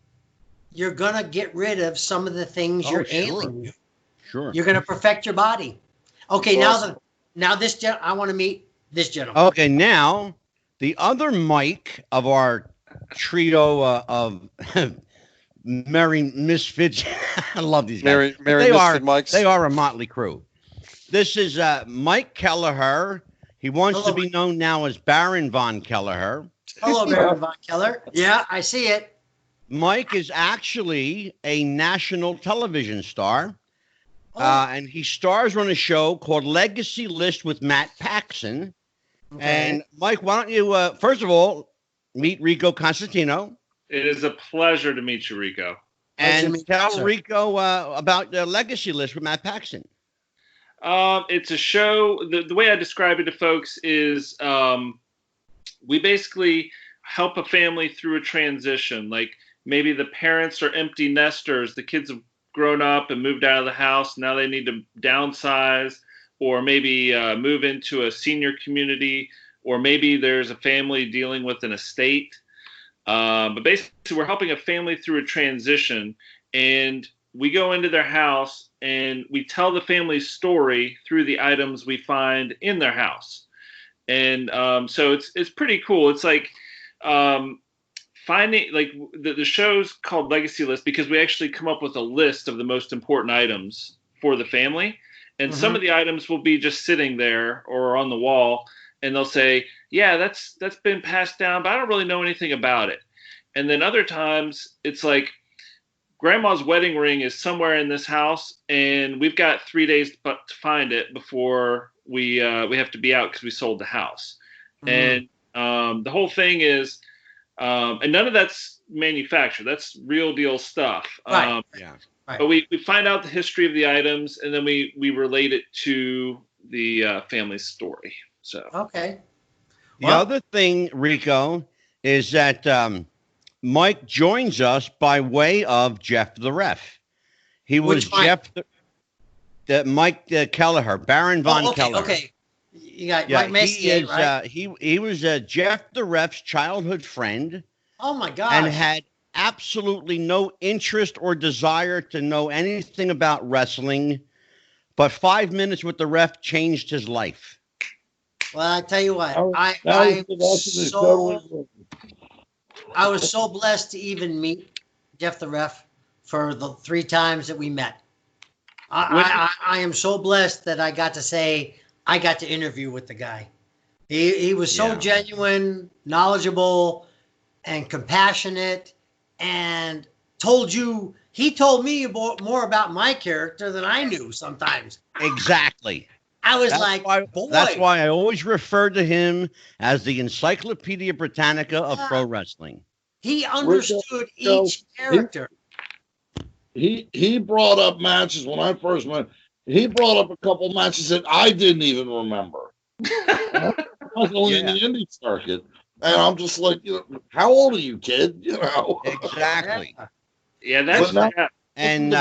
you're going to get rid of some of the things you're ailing you. Sure. You're going to perfect your body. Okay, now this I want to meet this gentleman. Okay, now the other Mike of our trio of Merry Misfits. I love these guys. Merry Misfit Mikes. They are a motley crew. This is Mike Kelleher. He wants to be known now as Baron von Kelleher. Hello, Baron von Kelleher. Yeah, I see it. Mike is actually a national television star. And he stars on a show called Legacy List with Matt Paxson. Okay. And Mike, why don't you, first of all, meet Rico Constantino. It is a pleasure to meet you, Rico. And tell Rico about the Legacy List with Matt Paxson. It's a show. The way I describe it to folks is we basically help a family through a transition. Like maybe the parents are empty nesters. The kids have grown up and moved out of the house. Now they need to downsize, or maybe move into a senior community, or maybe there's a family dealing with an estate. But basically, we're helping a family through a transition, and we go into their house and we tell the family's story through the items we find in their house. And so it's pretty cool. It's like finding, like the show's called Legacy List because we actually come up with a list of the most important items for the family. And some of the items will be just sitting there or on the wall, and they'll say, yeah, that's been passed down, but I don't really know anything about it. And then other times it's like, grandma's wedding ring is somewhere in this house, and we've got 3 days to find it before we have to be out because we sold the house. And the whole thing is, and none of that's manufactured. That's real deal stuff. Right. But we find out the history of the items, and then we relate it to the family's story. So okay. The other thing, Rico, is that Mike joins us by way of Jeff the Ref. He was Mike Kelleher, Baron von okay, Kelleher. okay. You got Yeah, Mike Messier, right? He was Jeff the Ref's childhood friend Oh my gosh. and had absolutely no interest or desire to know anything about wrestling, but 5 minutes with the Ref changed his life. Well, I tell you what, I was so blessed to even meet Jeff the Ref for the 3 times that we met. I am so blessed that I got to say I got to interview with the guy. He was so genuine, knowledgeable, and compassionate, and he told me more about my character than I knew sometimes. Exactly. I was that's why I always refer to him as the Encyclopedia Britannica of pro wrestling. He understood each character. He brought up matches when I first met. He brought up a couple matches that I didn't even remember. I was only in the indie circuit, and I'm just like, how old are you, kid? Exactly. Yeah, that's and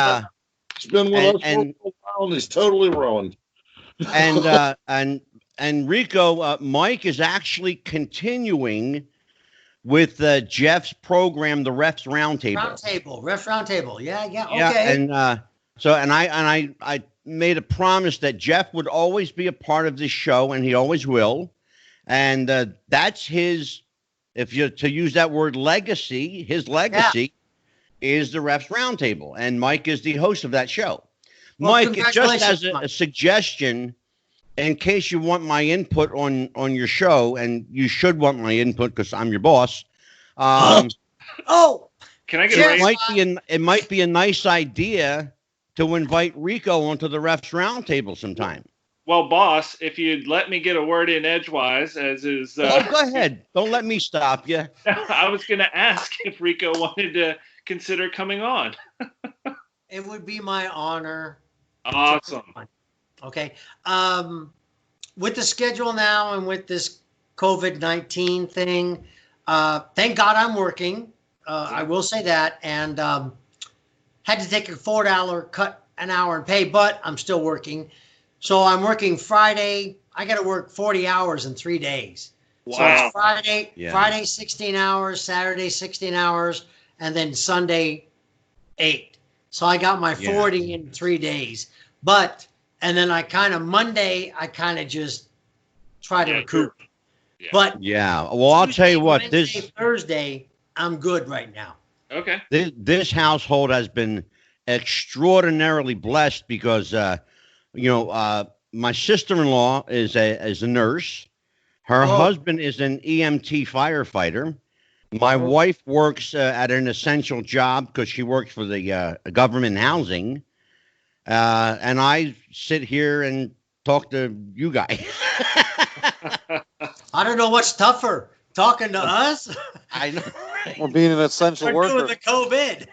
he's been with us for a while, and he's totally ruined. And Rico, Mike is actually continuing with Jeff's program, the Refs Roundtable. Refs Roundtable. Yeah, okay. Yeah, and I made a promise that Jeff would always be a part of this show, and he always will. And that's his, if you're to use that word, legacy. His legacy is the Refs Roundtable, and Mike is the host of that show. Well, Mike, just as a suggestion, in case you want my input on your show, and you should want my input because I'm your boss. Can I get a raise? It might be a nice idea to invite Rico onto the Refs Roundtable sometime. Well, boss, if you'd let me get a word in edgewise, as is. Go ahead. Don't let me stop you. I was going to ask if Rico wanted to consider coming on. It would be my honor. Awesome. Okay. With the schedule now and with this COVID-19 thing, thank God I'm working. I will say that. And had to take a $4 cut an hour in pay, but I'm still working. So I'm working Friday. I got to work 40 hours in 3 days. Wow. So it's Friday 16 hours, Saturday 16 hours, and then Sunday 8. So I got my 40 in 3 days. And then Monday, I kind of just try to recoup. Yeah. But well, I'll tell you what, Thursday, I'm good right now. Okay. This household has been extraordinarily blessed because, my sister-in-law is a nurse. Her husband is an EMT firefighter. My wife works at an essential job because she works for the government housing. And I sit here and talk to you guys. I don't know what's tougher, talking to us. I know. Or being an essential worker. Doing the COVID.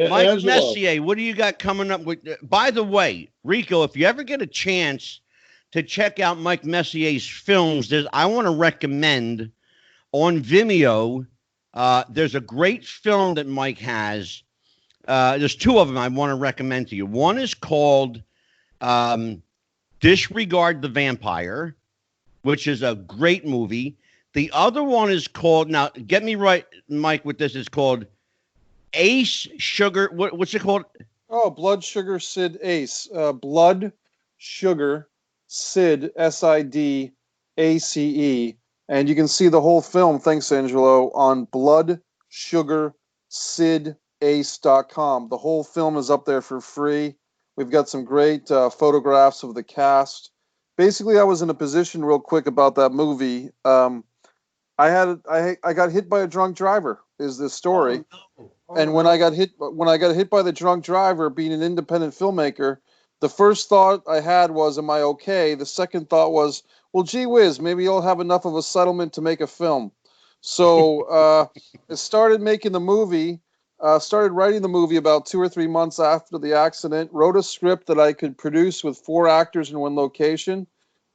Mike Messier, what do you got coming up with? By the way, Rico, if you ever get a chance to check out Mike Messier's films, I want to recommend on Vimeo. There's a great film that Mike has. There's 2 of them I want to recommend to you. One is called Disregard the Vampire, which is a great movie. The other one is called, now get me right, Mike, with this, it's called Ace Sugar. What's it called? Oh, Blood Sugar Sid Ace. Blood Sugar Sid, SIDACE. And you can see the whole film, thanks, Angelo, on bloodsugarsidace.com. The whole film is up there for free. We've got some great photographs of the cast. Basically, I was in a position, real quick, about that movie. I got hit by a drunk driver, is the story. And when I got hit by the drunk driver, being an independent filmmaker, the first thought I had was, am I okay? The second thought was, well, gee whiz, maybe you'll have enough of a settlement to make a film. So I started making the movie, started writing the movie about 2 or 3 months after the accident, wrote a script that I could produce with 4 actors in one location.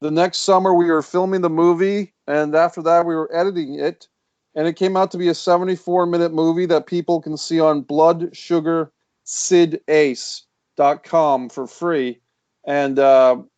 The next summer we were filming the movie, and after that we were editing it. And it came out to be a 74-minute movie that people can see on Blood Sugar Sid Ace. www.wahoo.com for free. And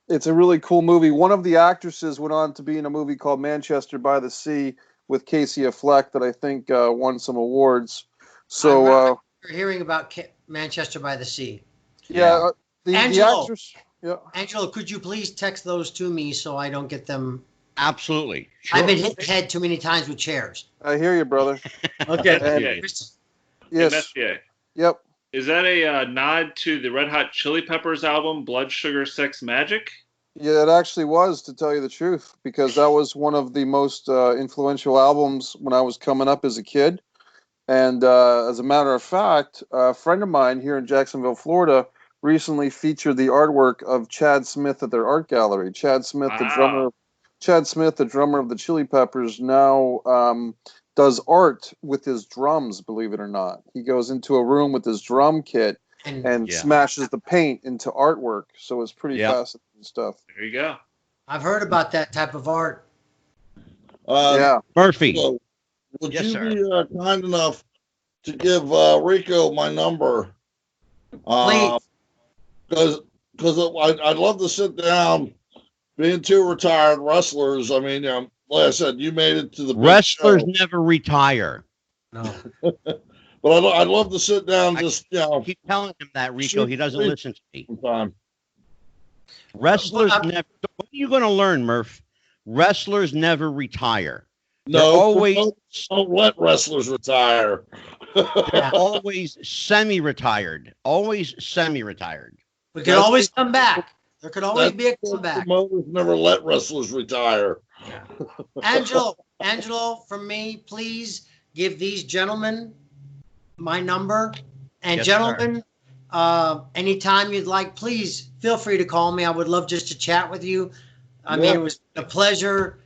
it's a really cool movie. One of the actresses went on to be in a movie called Manchester by the Sea with Casey Affleck that I think won some awards. So you're hearing about Manchester by the Sea. Yeah, the Angelo, actress. Yeah. Angelo, could you please text those to me so I don't get them? Absolutely. Sure. I've been hit head too many times with chairs. I hear you, brother. Okay. Messier. Yes. Hey, Messier. Yep. Is that a nod to the Red Hot Chili Peppers album, Blood Sugar Sex Magic? Yeah, it actually was, to tell you the truth, because that was one of the most influential albums when I was coming up as a kid. And as a matter of fact, a friend of mine here in Jacksonville, Florida, recently featured the artwork of Chad Smith at their art gallery. Chad Smith, the drummer of the Chili Peppers, now does art with his drums, believe it or not. He goes into a room with his drum kit and smashes the paint into artwork. So it's pretty fascinating stuff. There you go. I've heard about that type of art. Murphy. So would Yes, you sir. be kind enough to give Rico my number? Please. Because I'd love to sit down. Being two retired wrestlers, I mean, like I said, you made it to the big Wrestlers show. never retire. No. But I'd love to sit down, I keep telling him that, Rico. He doesn't listen to me. sometime. Wrestlers never. What are you going to learn, Murph? Wrestlers never retire. No, They're always don't let wrestlers retire. they're always semi-retired. Always semi-retired. We could always come back. There could always be a comeback. Promoters never let wrestlers retire. Angelo, from me, please give these gentlemen my number. And Yes, gentlemen, anytime you'd like, please feel free to call me. I would love just to chat with you. I mean, it was a pleasure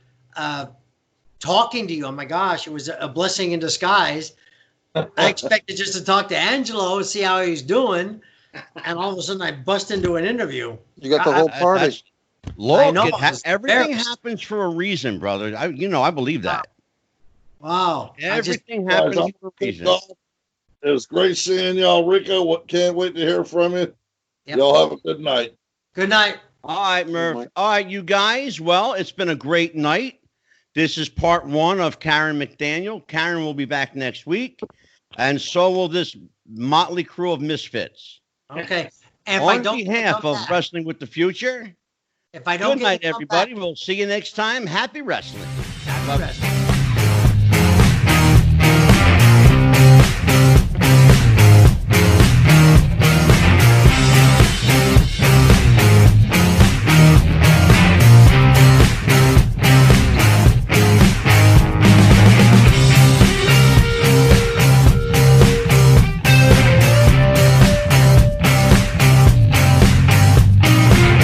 talking to you. Oh my gosh, it was a blessing in disguise. I expected just to talk to Angelo and see how he's doing. And all of a sudden I bust into an interview. You got the whole party. Look, I know, everything happens for a reason, brother. I believe that. Wow. Everything happens for a reason. It was great seeing y'all, Rico. Can't wait to hear from you. Yep. Y'all have a good night. Good night. All right, Murph. All right, you guys. Well, it's been a great night. This is part 1 of Karen McDaniel. Karen will be back next week, and so will this motley crew of misfits. Okay. And On behalf of Wrestling with the Future, if I don't good night, everybody. We'll see you next time. Happy wrestling. Happy wrestling.